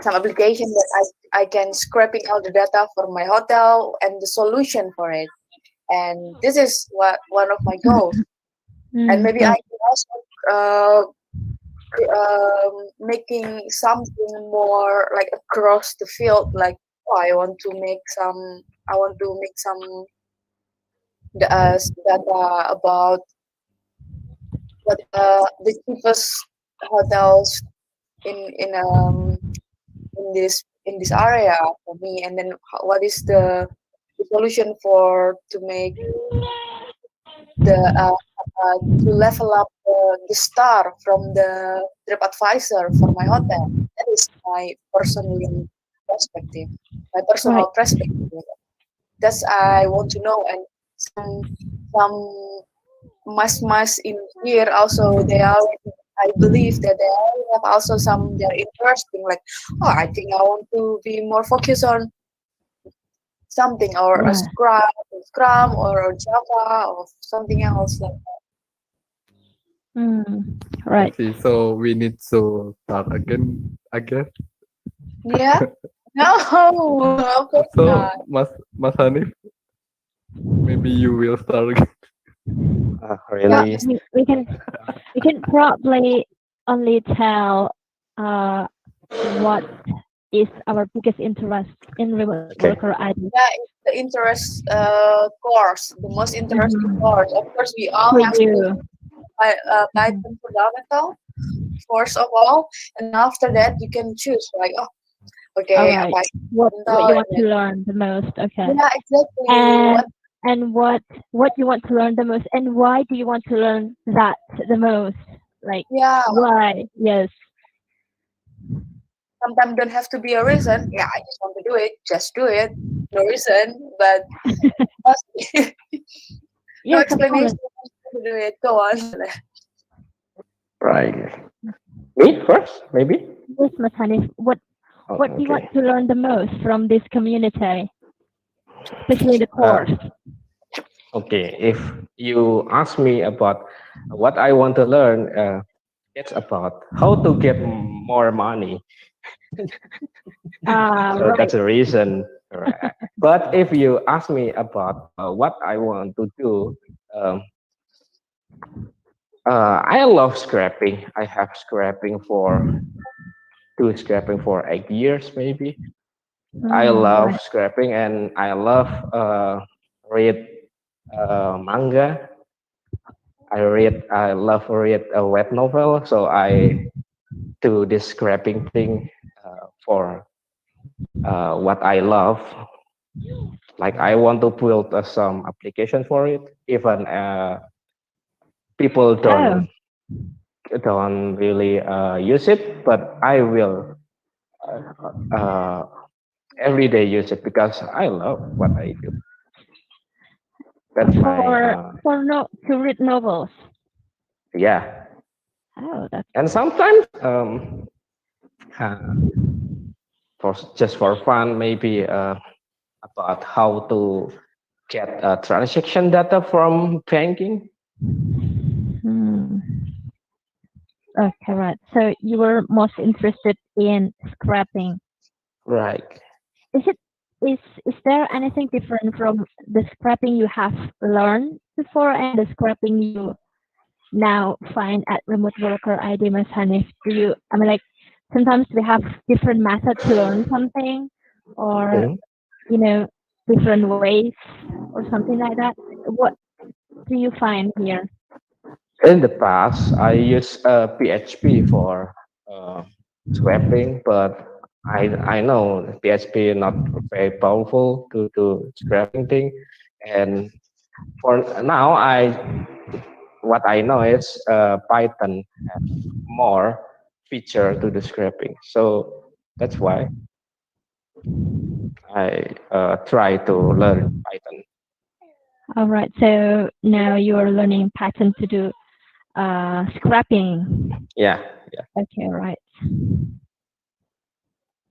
some application that I can scraping all the data for my hotel and the solution for it. And this is what one of my goals. And maybe I Right. can also making something more like across the field, like oh, I want to make some data about what the cheapest hotels in this area for me, and then what is the solution for to make the to level up the star from the TripAdvisor for my hotel. That is my personal perspective, my personal Right. perspective. That's I want to know, and some mas in here also they are. I believe that they already have also some they're interesting, like oh, I think I want to be more focused on something, or a Right. Scrum or Java or something else like I Right. see. So we need to start again, I guess. yeah. No, of course So not. Mas Hanif, maybe you will start again. Well, Really? we can probably only tell what is our biggest interest in remote Okay. worker ID. Yeah, it's the interest course, the most interesting course. Of course, we all For have to you. Python fundamental first of all, and after that you can choose like oh, All okay, right. Python What fundamental, you and want to then learn the most? Okay. yeah, exactly. And what you want to learn the most, and why do you want to learn that the most? Like Yeah, why? Yes. sometimes don't have to be a reason. Yeah, I just want to do it. Just do it. No reason, but no Yes, of explanation course. to do it. Go on. Right. Me first, maybe? Yes, Mas Hanif. Oh, What do you okay. want to learn the most from this community, especially the Uh, course? okay. If you ask me about what I want to learn, it's about how to get more money. So Right. that's the reason. Right. But if you ask me about what I want to do, um, I love scrapping. I have scrapping for 8 years maybe. I love Right. scrapping, and I love read manga. I love read a web novel. So I do this scrapping thing for what I love. Like I want to build some application for it. Even people Oh, don't really use it, but I will uh, every day use it because I love what I do. That's my for no to read novels. yeah. Oh, that's And sometimes uh, for just for fun, maybe about how to get transaction data from banking. hmm. Okay, right. So you were most interested in scrapping. Right. Is it is there anything different from the scrapping you have learned before and the scrapping you now find at Remote Worker ID, Mas Hanif? Do you, I mean, like, sometimes we have different methods to learn something, or Mhm. you know, different ways or something like that. What do you find here? In the past, I used PHP for uh, scraping, but I know PHP is not very powerful to scraping thing, and for now, what I know is Python has more feature to the scraping, so that's why I try to learn Python. All right. So now you are learning Python to do scrapping. Yeah, yeah, Okay, right.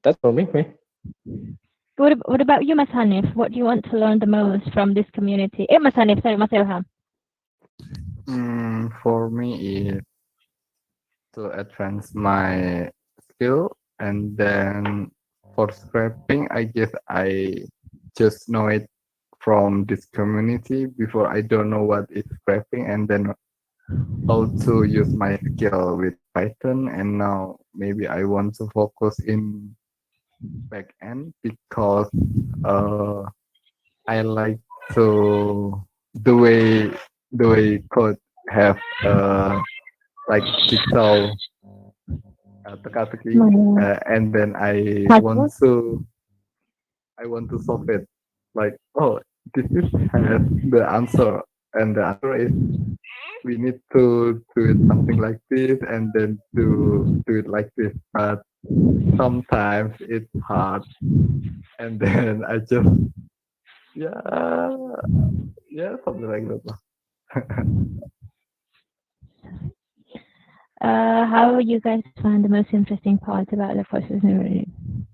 that's for me. What about you, Mas Hanif? What do you want to learn the most from this community? Mas Hanif, sorry, Mas Ilham. For me, is to advance my skill, and then for scraping, I guess I just know it from this community. Before, I don't know what is scraping, and then how to use my skill with Python. And now maybe I want to focus in backend because I like to the way code have like jigsaw teka-teki, and then I want to solve it. Like, oh, this is has the answer, and the answer is we need to do it something like this, and then do it like this. But sometimes it's hard, and then I just yeah something like that. How you guys find the most interesting part about the process and reading?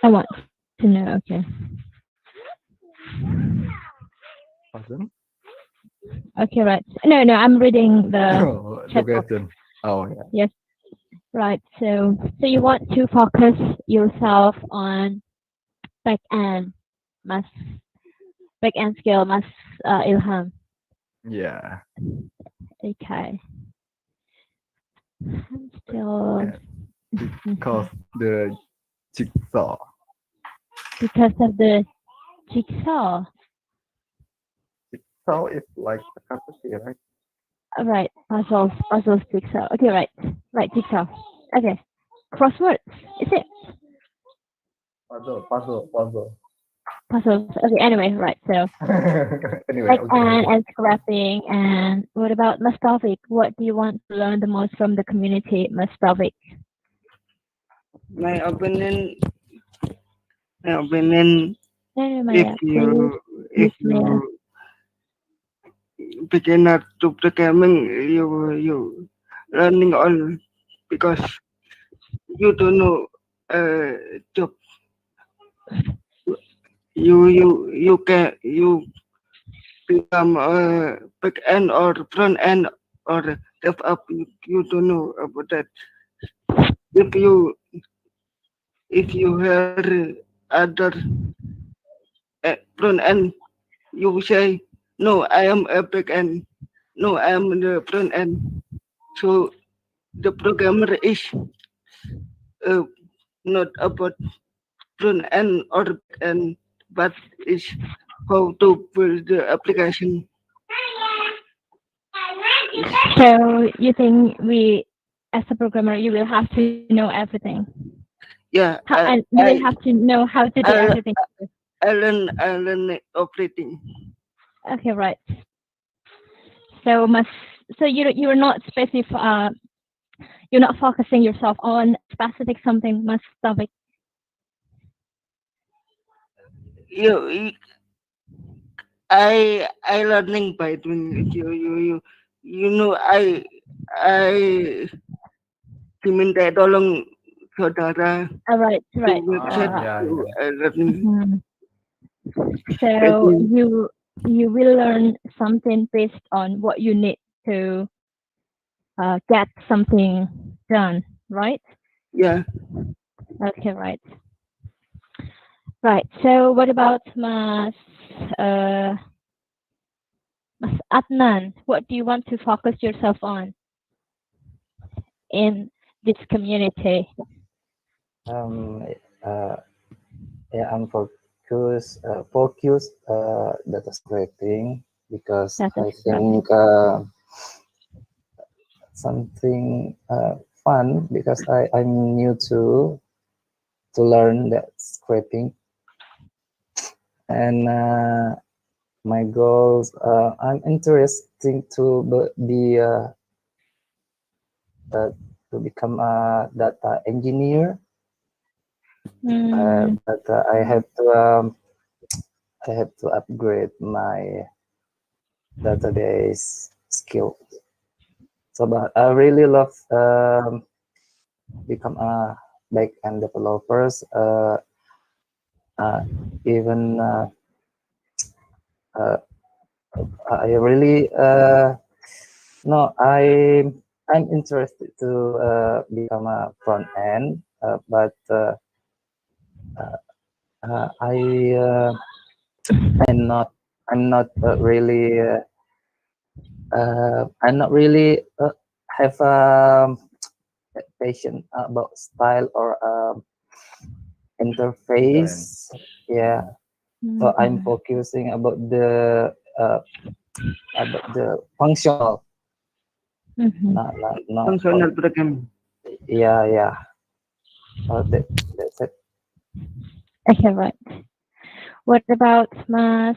I want to know. Okay. Pardon? Okay, right. No, I'm reading the Oh, the chat box. question. Oh yeah. Yes. Right. So you want to focus yourself on back end, back end skill, Mas Ilham. Yeah. Okay. I'm still Because the jigsaw. because of the jigsaw. Jigsaw is like a capacity, right? Right. Puzzles, jigsaw. Okay, right, jigsaw. Okay. Crosswords. Is it Puzzle. puzzles? Okay. Anyway, right. So Anyway, back okay. end and scrapping. And what about Mustafiq? What do you want to learn the most from the community, Mustafiq? My opinion, No, if Maya, you please, Maya. beginner to programming, you learning all because you don't know job. You can become a back end or front end or dev up. You don't know about that. If you hear other front end, you say no, I am a back end. No, I am the front end. So the programmer is uh, not about front end or back end, but is how to build the application. So you think as a programmer, you will have to know everything. Yeah, And you will have to know how to do I- everything. I learn operating. Okay, right. So you're not you're not focusing yourself on specific something, Mustafiq. I learning by doing you know I diminta tolong saudara Right. website yeah. I learning. Mhm. So you will learn something based on what you need to get something done, right? Yeah. Okay, right. Right. So what about Mas Adnan? What do you want to focus yourself on in this community? Um, uh, yeah, I'm focused data scraping because Data I scraping. think something fun because I'm new to learn that scraping, and my goals, I'm interested to be to become a data engineer, Mm, but I have to upgrade my database skill. So, but I really love become a back-end developers. Even uh, I really no, I'm interested to become a front end, but I I'm not I'm not really I'm not really have passion about style or interface. Yeah, so I'm mhm, focusing uh, about the functional, mhm. not Functional programming. yeah. That's it. Okay, right. What about Mas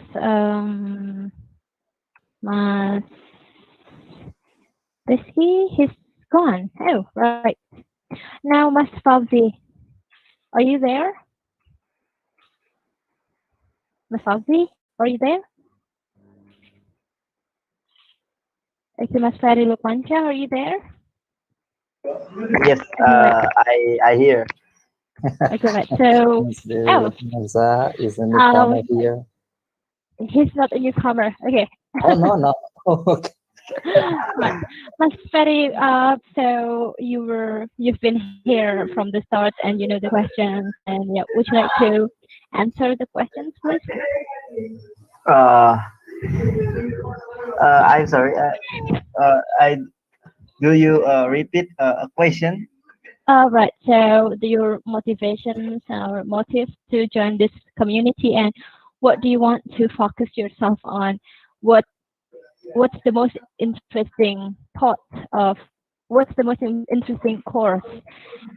Rizky? He's gone. Oh, right. Now, Mas Fauzi, are you there? Mas Fauzi, are you there? Okay, Mas Ferry Lupancha, are you there? Yes, Okay, right. I hear. Okay, right. So, oh, Mirza is a um, newcomer here. he's not a newcomer. Okay. Oh no. Okay. Right. Mas Ferry, so you've been here from the start and you know the questions, and yeah, would you like to answer the questions, please? Uh, I'm sorry. I do you repeat a question? Right. So your motivations or motives to join this community, and what do you want to focus yourself on? What's the most interesting part of what's the most interesting course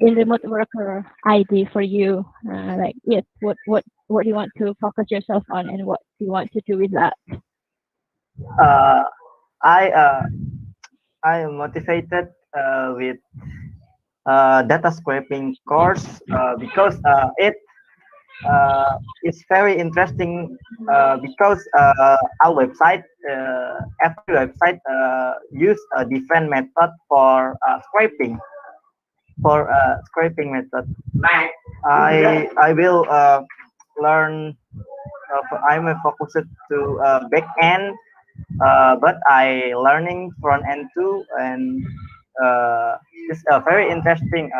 in remote worker ID for you? Like yes, what do you want to focus yourself on, and what do you want to do with that? Uh, I uh, I am motivated with data scraping course because it is very interesting because our website, every website use a different method for scraping method. I will learn. I'm focused to back end, but I learning front end too, and it's very interesting.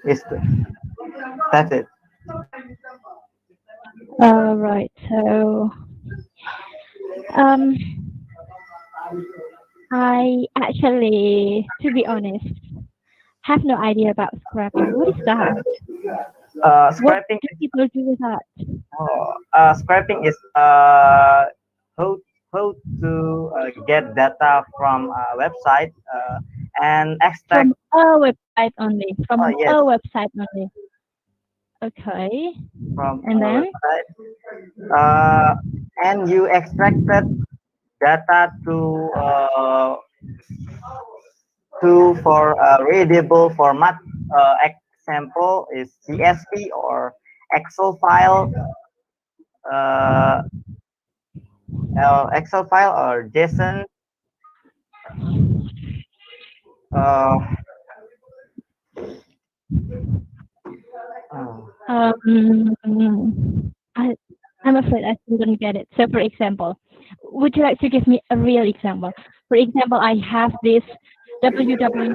Is that's it. Right. So um, I actually, to be honest, have no idea about scrapping. What is that? What Scraping do people do with that? scraping is how to get data from a website and extract. From a website only. From Oh a yes, website only. Okay. from And a then? website. And you extracted data for a readable format. Example is CSV or Excel file. Uh, Excel file or JSON. Uh, I'm afraid I still don't get it. So, for example, would you like to give me a real example? For example, I have this www.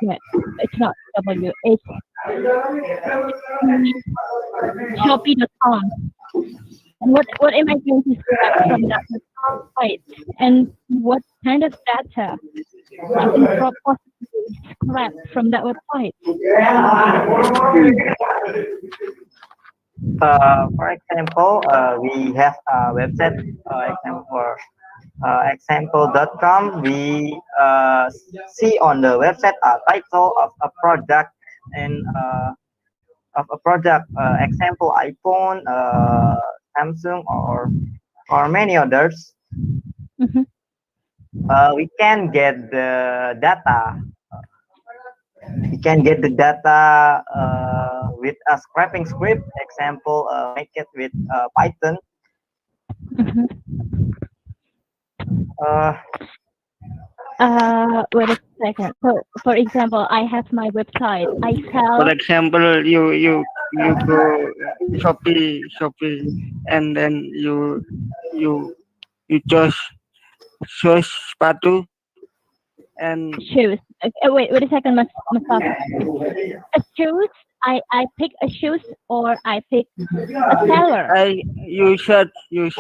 Yeah, it's not w. It's shopee.com. And what am I going to scrap from that website? And what kind of data I can possibly scrap from that website? For example, we have a website, example.com. We see on the website a title of a product and example iPhone, Samsung, or many others. Mhm. We can get the data. We can get the data with a scraping script. Example, make it with Python. Mhm. Uh, Wait a second. So, for example, I have my website. I For sell. example, you go Shopee, and then you choose sepatu, and Shoes. Wait a second, Mustafa. A shoes. I pick a shoes or I pick a seller. you search and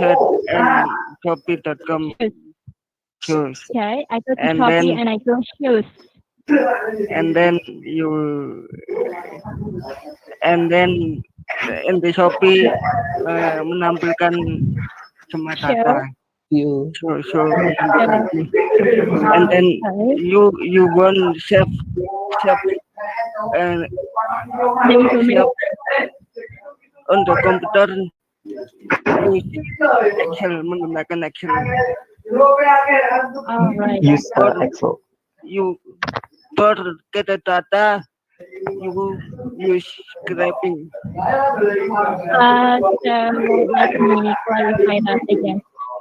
Shopee.com Shoes. shoes, Okay, I go to and Shopee then and I go shoes. and then you and then in the Shopee menampilkan semua Show. data. You So and then Okay. you want save uh, The information. on the computer Excel, menggunakan Excel. All right. use Excel. You for get the data, you use scraping. So let me clarify that again.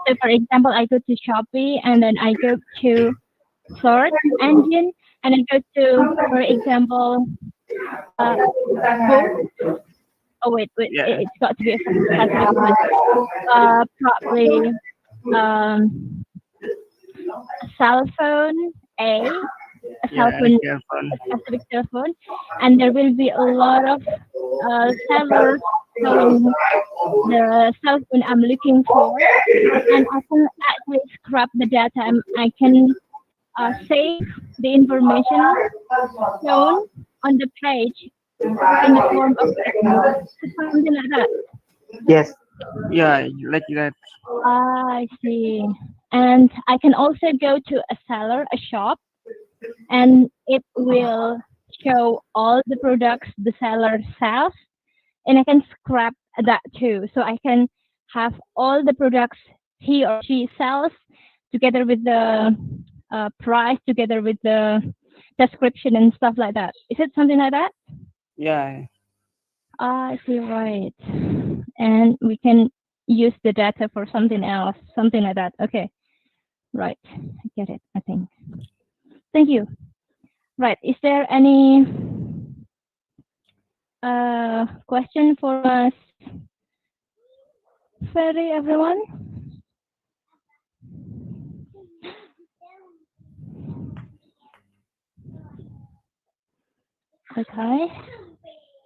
So for example, I go to Shopee and then I go to search engine and I go to, for example, book. Oh wait, Yeah. it's got to be a specific one. Probably a cell phone, a cell Yeah, phone, cell phone. a specific cell phone, and there will be a lot of sellers showing the cell phone I'm looking for, and I can actually scrap the data. I can save the information shown on the page in the form of something like that. Yes. Yeah, like that. I see. And I can also go to a seller, a shop, and it will show all the products the seller sells, and I can scrap that too. So I can have all the products he or she sells together with the price, together with the description and stuff like that. Is it something like that? Yeah. I see, right. And we can use the data for something else, something like that. Okay. Right. I get it, I think. Thank you. Right. Is there any question for us? Ferry, everyone? Okay.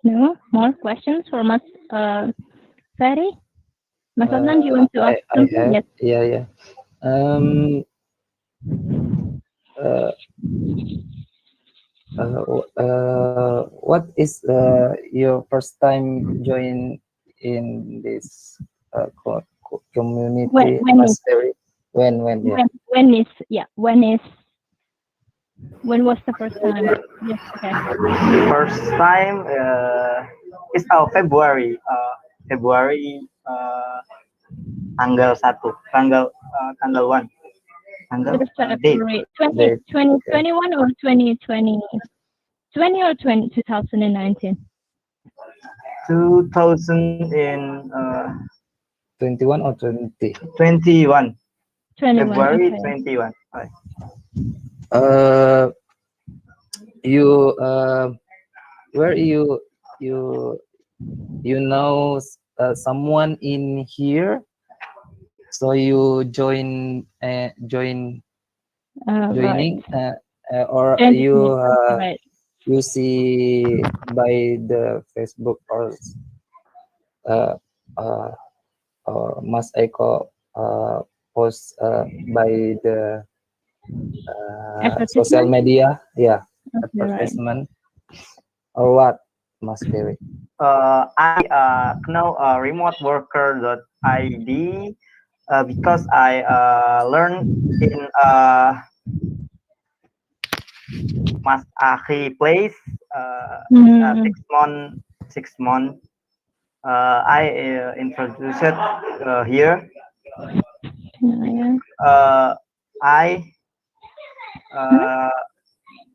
No more questions for Mas Ferry? Mas Adnan, you want to ask I something? have, Yes. yeah. What is your first time join in this community? When Mas Ferry? When yeah. When was the first time? Yes, okay. First time is February. February tanggal 1, tanggal 1. Tanggal First date. February Date. 2021 or 2020? 2019? 2000 in 21 or 20? 21. 21. February Okay. 21. Right. You where you know someone in here So you joining Right. or Joining, right. you see by the Facebook uh, uh, Mas Eko post by the social Advertisement? media, yeah, Okay, right. advertisement or what, Mas Ferry? I know remoteworker.id because I learned in Mas Akhi place Mm, 6 months. 6 months. I introduced here. yeah. I Hmm? uh,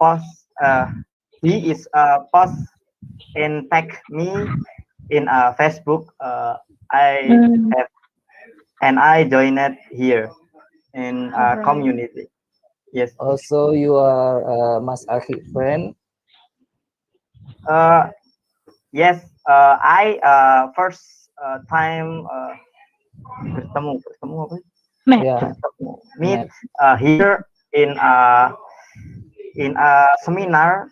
post. He is post and tag me in Facebook. I Mm, have and I joined it here in right. community. Yes. Also, you are Mas Akhi friend. Uh, yes. I first time bertemu apa? Matt. Yeah, Meet Matt. here in a seminar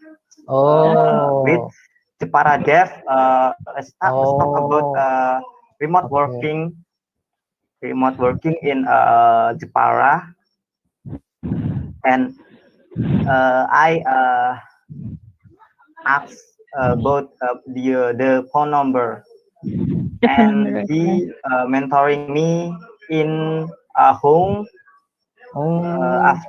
with Oh, Jepara Dev. Let's talk about oh, okay. remote working in Jepara, and I asked about the phone number, The phone and number, okay. he mentoring me in a home. Oh, After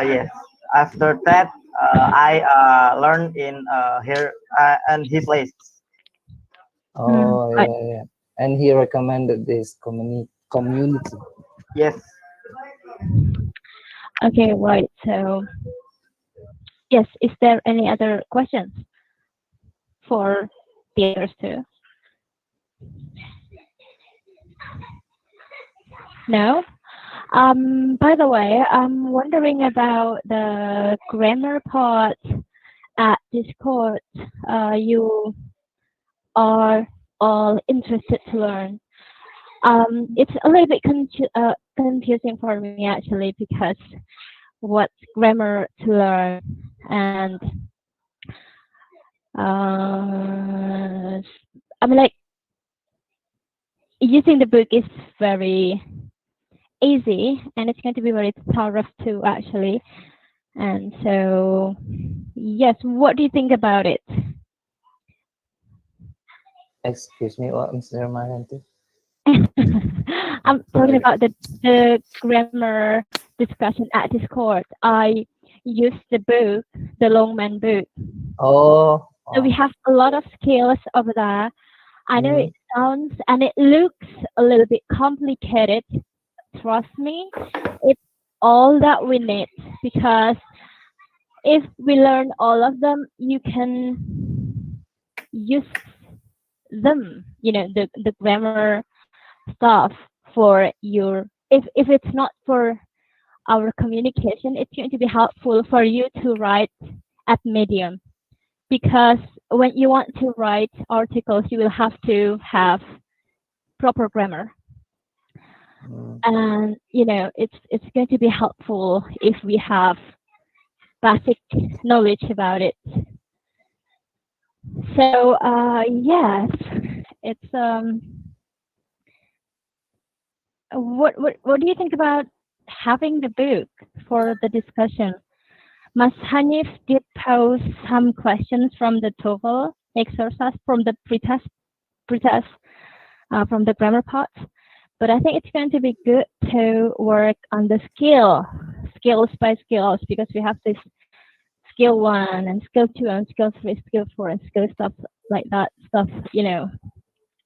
yes, after that I learned in here and his place. oh, Right. yeah, yeah. And he recommended this community. Yes. Okay, right. So, yes, is there any other questions for the others too? No? By the way, I'm wondering about the grammar part at Discord. You are all interested to learn. It's a little bit confusing for me actually because what's grammar to learn and I mean like using the book is very easy and it's going to be very thorough too actually. And so yes, what do you think about it? Excuse me, what, Mr. Maranti? I'm talking about the grammar discussion at Discord. I used the book, the Longman book. Oh, So we have a lot of skills over there. I know it sounds and it looks a little bit complicated. Trust me, it's all that we need because if we learn all of them, you can use them, you know, the grammar stuff for your if it's not for our communication, it's going to be helpful for you to write at Medium because when you want to write articles, you will have to have proper grammar. And you know, it's going to be helpful if we have basic knowledge about it. So yes, it's what do you think about having the book for the discussion? Mas Hanif did pose some questions from the TOEFL exercise from the pretest from the grammar part, but I think it's going to be good to work on the skills by skills because we have this skill 1 and skill 2 and skill 3, skill 4 and skill stuff like that stuff, you know,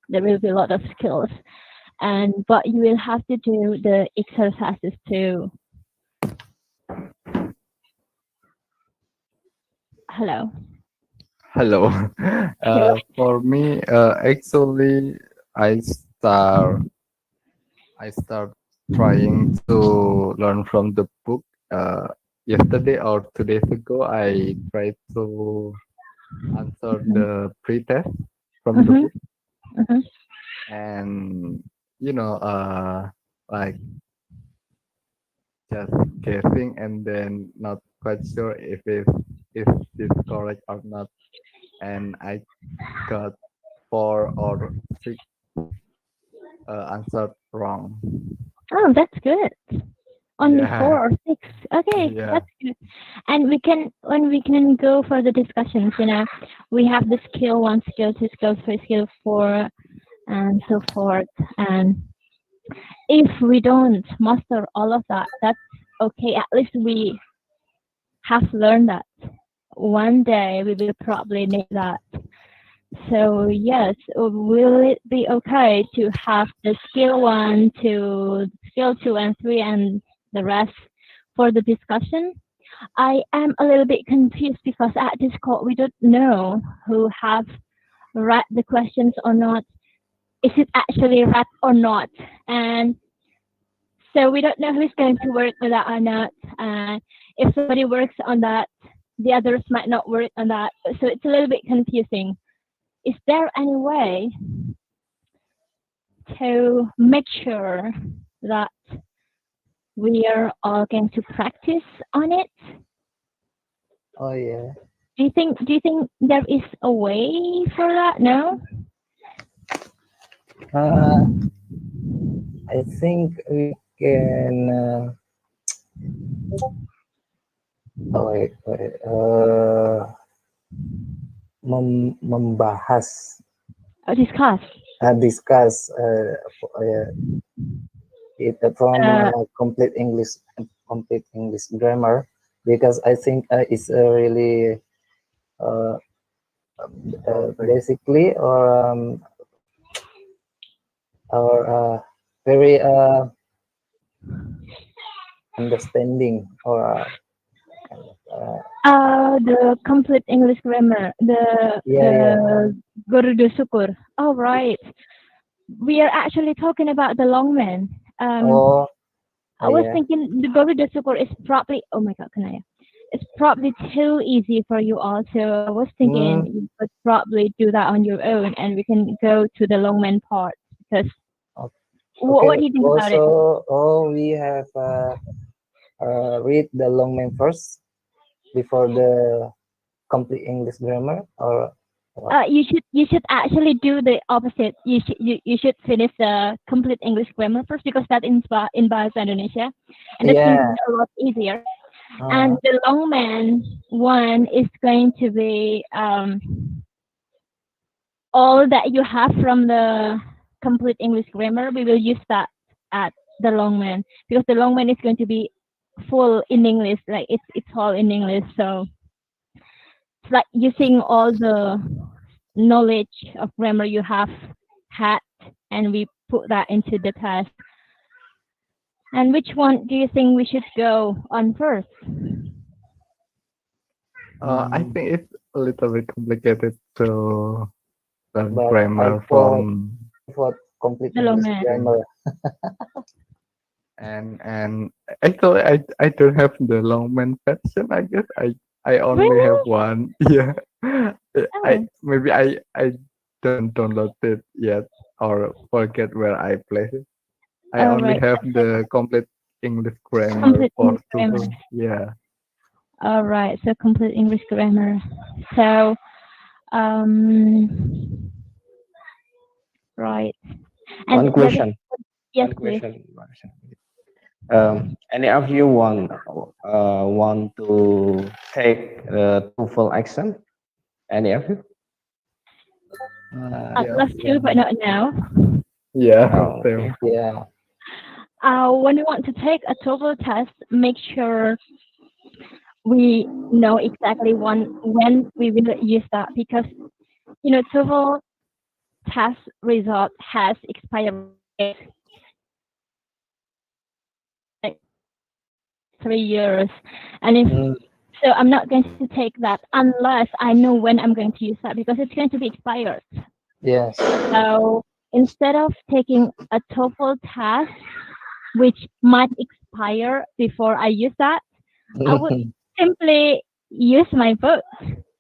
there will be a lot of skills and but you will have to do the exercises too. Hello. For me, actually, I start trying to learn from the book. Yesterday or 2 days ago, I tried to answer the pre-test from the book, Mhm. and you know, like just guessing and then not quite sure if this correct or not, and I got 4 or 6 answered wrong. Oh, that's good. Only Yeah. 4 or 6. Okay, Yeah. that's good. And we can go for the discussions. We have the skill 1, skill 2, skill 3, skill 4, and so forth. And if we don't master all of that, that's okay. At least we have learned that. One day we will probably need that. So yes, will it be okay to have the skill 1 to skill 2 and 3 and the rest for the discussion? I am a little bit confused because at this call we don't know who have read the questions or not. Is it actually read or not? And so we don't know who's going to work with that or not. If somebody works on that, the others might not work on that. So it's a little bit confusing. Is there any way to make sure that we are all going to practice on it? Oh yeah. Do you think there is a way for that? No? I think we can. Wait. Membahas, Discuss. discuss it from complete English grammar, because I think it's really basically or very understanding or The complete English grammar, the Garuda Syukur. Oh, right. We are actually talking about the Longman. I was thinking the Garuda Syukur is probably, oh my God, Kanaya. It's probably too easy for you all. So I was thinking you could probably do that on your own and we can go to the Longman part because what do you think about it? We have read the Longman first before the complete English grammar, or you should actually do the opposite. You should finish the complete English grammar first because that in Bahasa Indonesia, and it's going to be a lot easier. And the Longman one is going to be all that you have from the complete English grammar. We will use that at the Longman because the Longman is going to be full in English, like it's all in English. So it's like using all the knowledge of grammar you have had, and we put that into the test. And which one do you think we should go on first? I think it's a little bit complicated to learn But grammar I from for complete The English Longman. grammar. and actually I don't have the Longman version. I guess I only Really? have one. Yeah. I don't download it yet or forget where I place it. I Oh, only right. have the complete English grammar Complete for English grammar. Tuval. Yeah. All right, so complete English grammar. So, right. And One question. Yes, One please. question. Any of you want to take the TOEFL exam? Any of you? I'd love to, but not now. Yeah. Oh, same. okay. Yeah. When you want to take a TOEFL test, make sure we know exactly when we will use that because TOEFL test result has expired like 3 years, and so I'm not going to take that unless I know when I'm going to use that because it's going to be expired. Yes. So instead of taking a TOEFL test, which might expire before I use that, I would simply use my book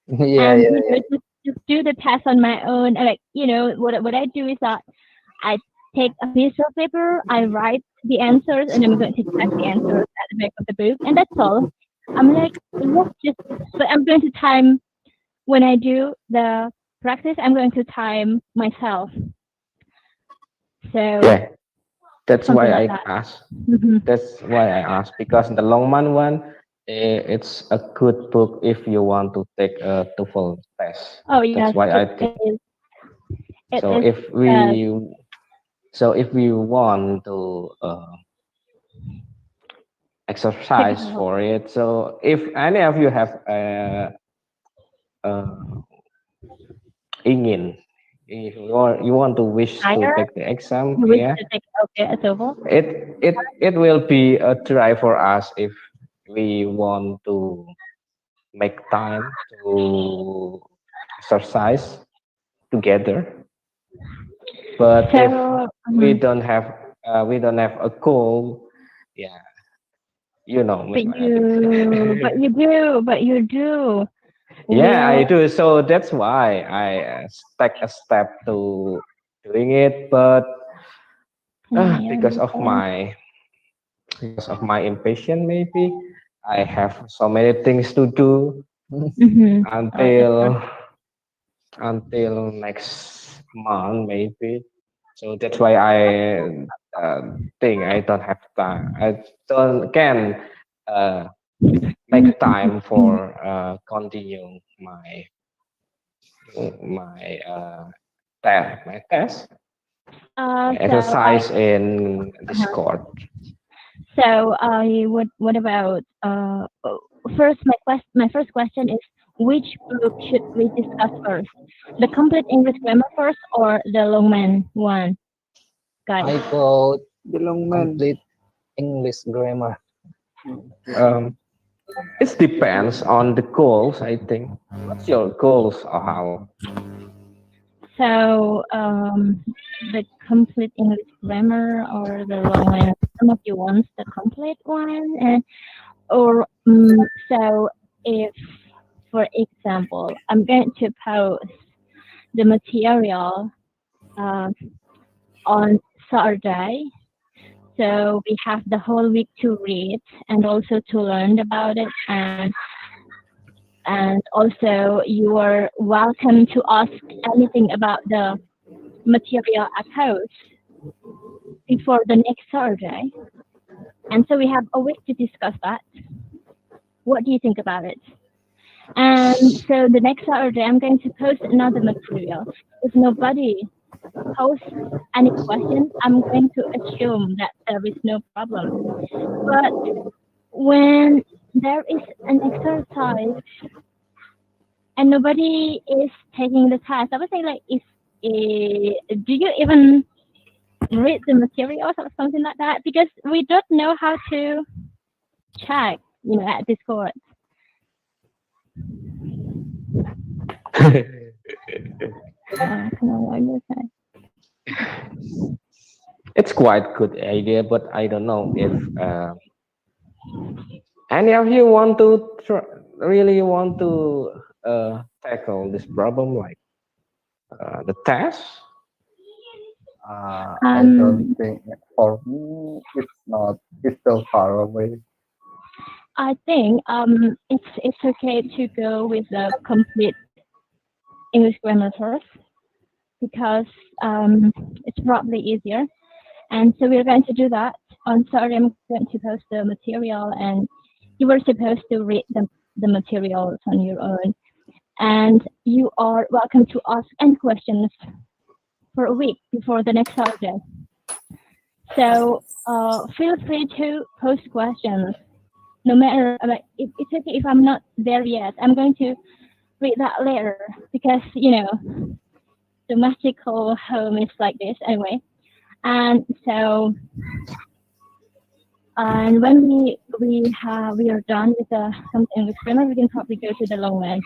Yeah. and just do the test on my own. And what I do is that I take a piece of paper, I write the answers, and I'm going to type the answers at the back of the book, and that's all. I'm like, let's just, but I'm going to time when I do the practice. I'm going to time myself. So Yeah, that's something why I like that. asked. Mhm. That's why I asked because the Longman one, it's a good book if you want to take a TOEFL test. Oh That's yes, why I it think. is. It So is. if Yes. we want to exercise Technical. for it, so if any of you have ingin, if you want to wish to Higher. take the exam, You wish yeah, to take a TOEFL? it will be a try for us if we want to make time to exercise together. But if So we don't have a goal, yeah, you know me. but you do. Yeah, I Well, do. So that's why I take a step to doing it. But I because of understand. my impatience, maybe I have so many things to do Mm-hmm. until next month, maybe. So that's why I think I don't have time. I don't can uh, make time for continue my my test, my So I exercise in Discord. so I what about first my first question is, which book should we discuss first? The complete English grammar first or the Longman one, guys? I go The Longman. complete English grammar. Um, it depends on the goals, I think. What's your goals, or how? So the complete English grammar or the Longman? Some of you want the complete one, and or so if, for example, I'm going to post the material on Saturday. So we have the whole week to read and also to learn about it, and also you are welcome to ask anything about the material I post before the next Saturday. And so we have a week to discuss that. What do you think about it? And so the next Saturday I'm going to post another material. If nobody posts any questions, I'm going to assume that there is no problem. But when there is an exercise and nobody is taking the test, I would say like, do you even read the materials or something like that? Because we don't know how to check, at Discord. It's quite good idea, but I don't know if any of you want to really want to tackle this problem, like the test. I don't think for me it's still far away. I think it's okay to go with the complete English grammar first because it's probably easier. And so we're going to do that. On Saturday, I'm going to post the material, and you were supposed to read the materials on your own. And you are welcome to ask any questions for a week before the next Saturday. So feel free to post questions. No matter, like, it's okay if I'm not there yet. I'm going to read that later because, the magical home is like this anyway. And so, and when we are done with the English grammar, we can probably go to the Longman.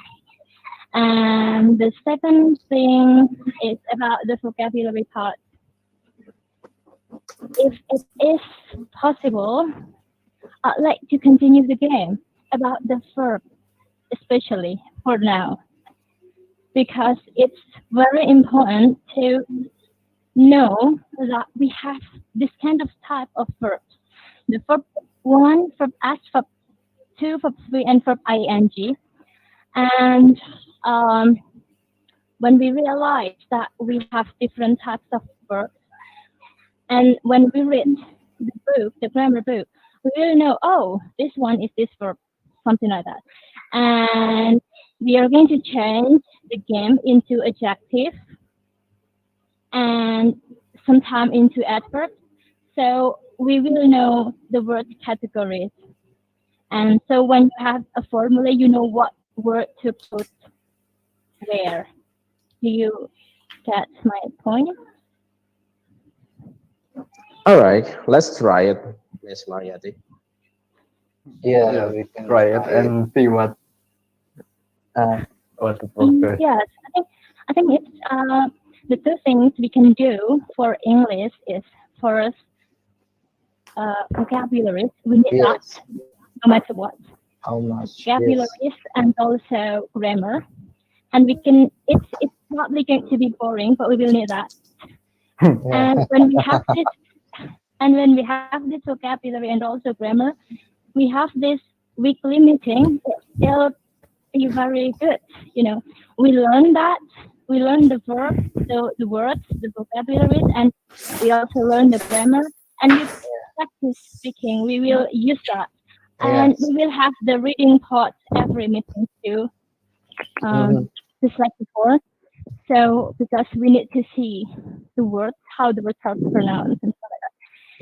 And the second thing is about the vocabulary part. If it is possible, I'd like to continue the game about the verb, especially for now, because it's very important to know that we have this kind of type of verbs. The verb 1, verb S, verb 2, verb 3, and verb ing. And when we realize that we have different types of verbs, and when we read the book, the grammar book, we will know, oh, this one is this verb, something like that. And we are going to change the game into adjective and sometime into adverb. So we will know the word categories. And so when you have a formula, you know what word to put where. Do you get my point? All right, let's try it, Miss Mariati. Yeah, we can Try it and see what Uh, the progress. Yes, I think it's the two things we can do for English is first vocabularies. We need that yes. no matter what. How much? Vocabularies and also grammar. And we can it's probably going to be boring, but we will need that. Yes. And when we have this vocabulary and also grammar, we have this weekly meeting. It'll be very good. You know, we learn that. We learn the verb, the words, the vocabularies, and we also learn the grammar. And we practice speaking. We will use that, and Yes. we will have the reading part every meeting too, just like before. So because we need to see the words, how the words are pronounced, and stuff like that.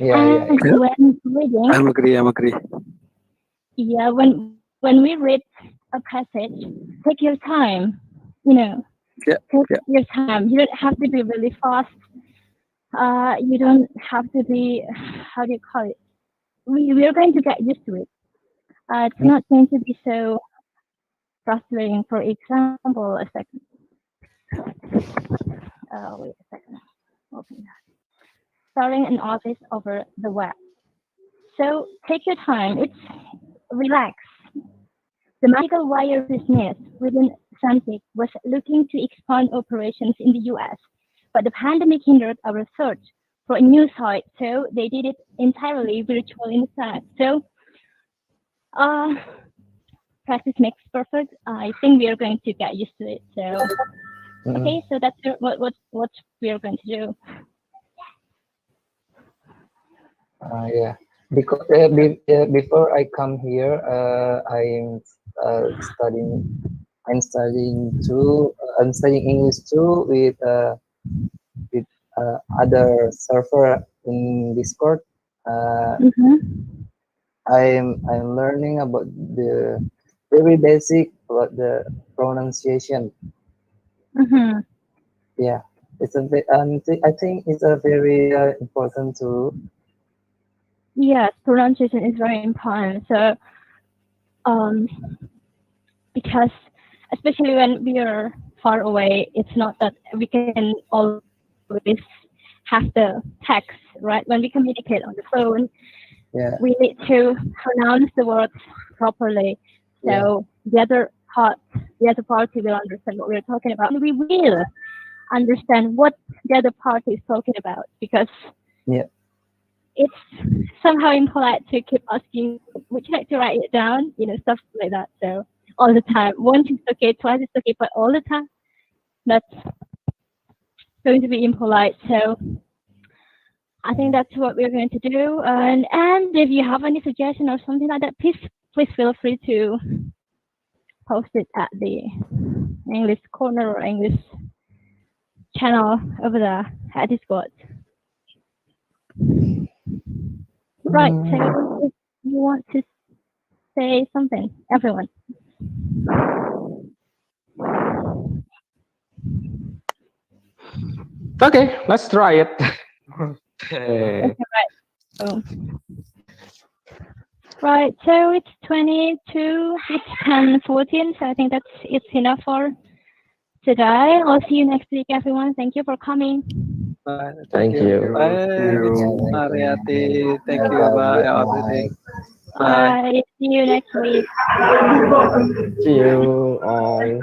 Yeah, And when reading, I'm agree. yeah, when we read a passage, take your time. You know, Yeah, take your time. You don't have to be really fast. You don't have to be, how do you call it? We are going to get used to it. It's not going to be so frustrating. For example, a second. Wait a second. Open that. Starting an office over the web. So take your time. It's relax. The medical wire business within Santic was looking to expand operations in the US, but the pandemic hindered our search for a new site, so they did it entirely virtual instead. So, practice makes perfect. I think we are going to get used to it. So, okay, so that's what we are going to do. Yeah. Because before I come here, I'm studying. I'm studying English too with other server in Discord. I'm learning about the very basic about the pronunciation. Yeah, it's I think it's a very important too. Yes, pronunciation is very important. So, because especially when we are far away, it's not that we can always have the text, right? When we communicate on the phone, Yeah. we need to pronounce the words properly. So the other party will understand what we're talking about. And we will understand what the other party is talking about, because it's somehow impolite to keep asking, would you like to write it down? You know, stuff like that. So all the time. Once is okay, twice is okay, but all the time, that's going to be impolite. So I think that's what we're going to do. And if you have any suggestion or something like that, please feel free to post it at the English corner or English channel over there at Discord. Right, so if you want to say something, everyone. Okay, let's try it. Okay, right. Oh. Right, so it's 22, it's 10:14, so I think it's enough for today. I'll see you next week, everyone. Thank you for coming. Thank you. Bye, Mariati. Thank you. Bye, everything. Bye. See you next week. See you all.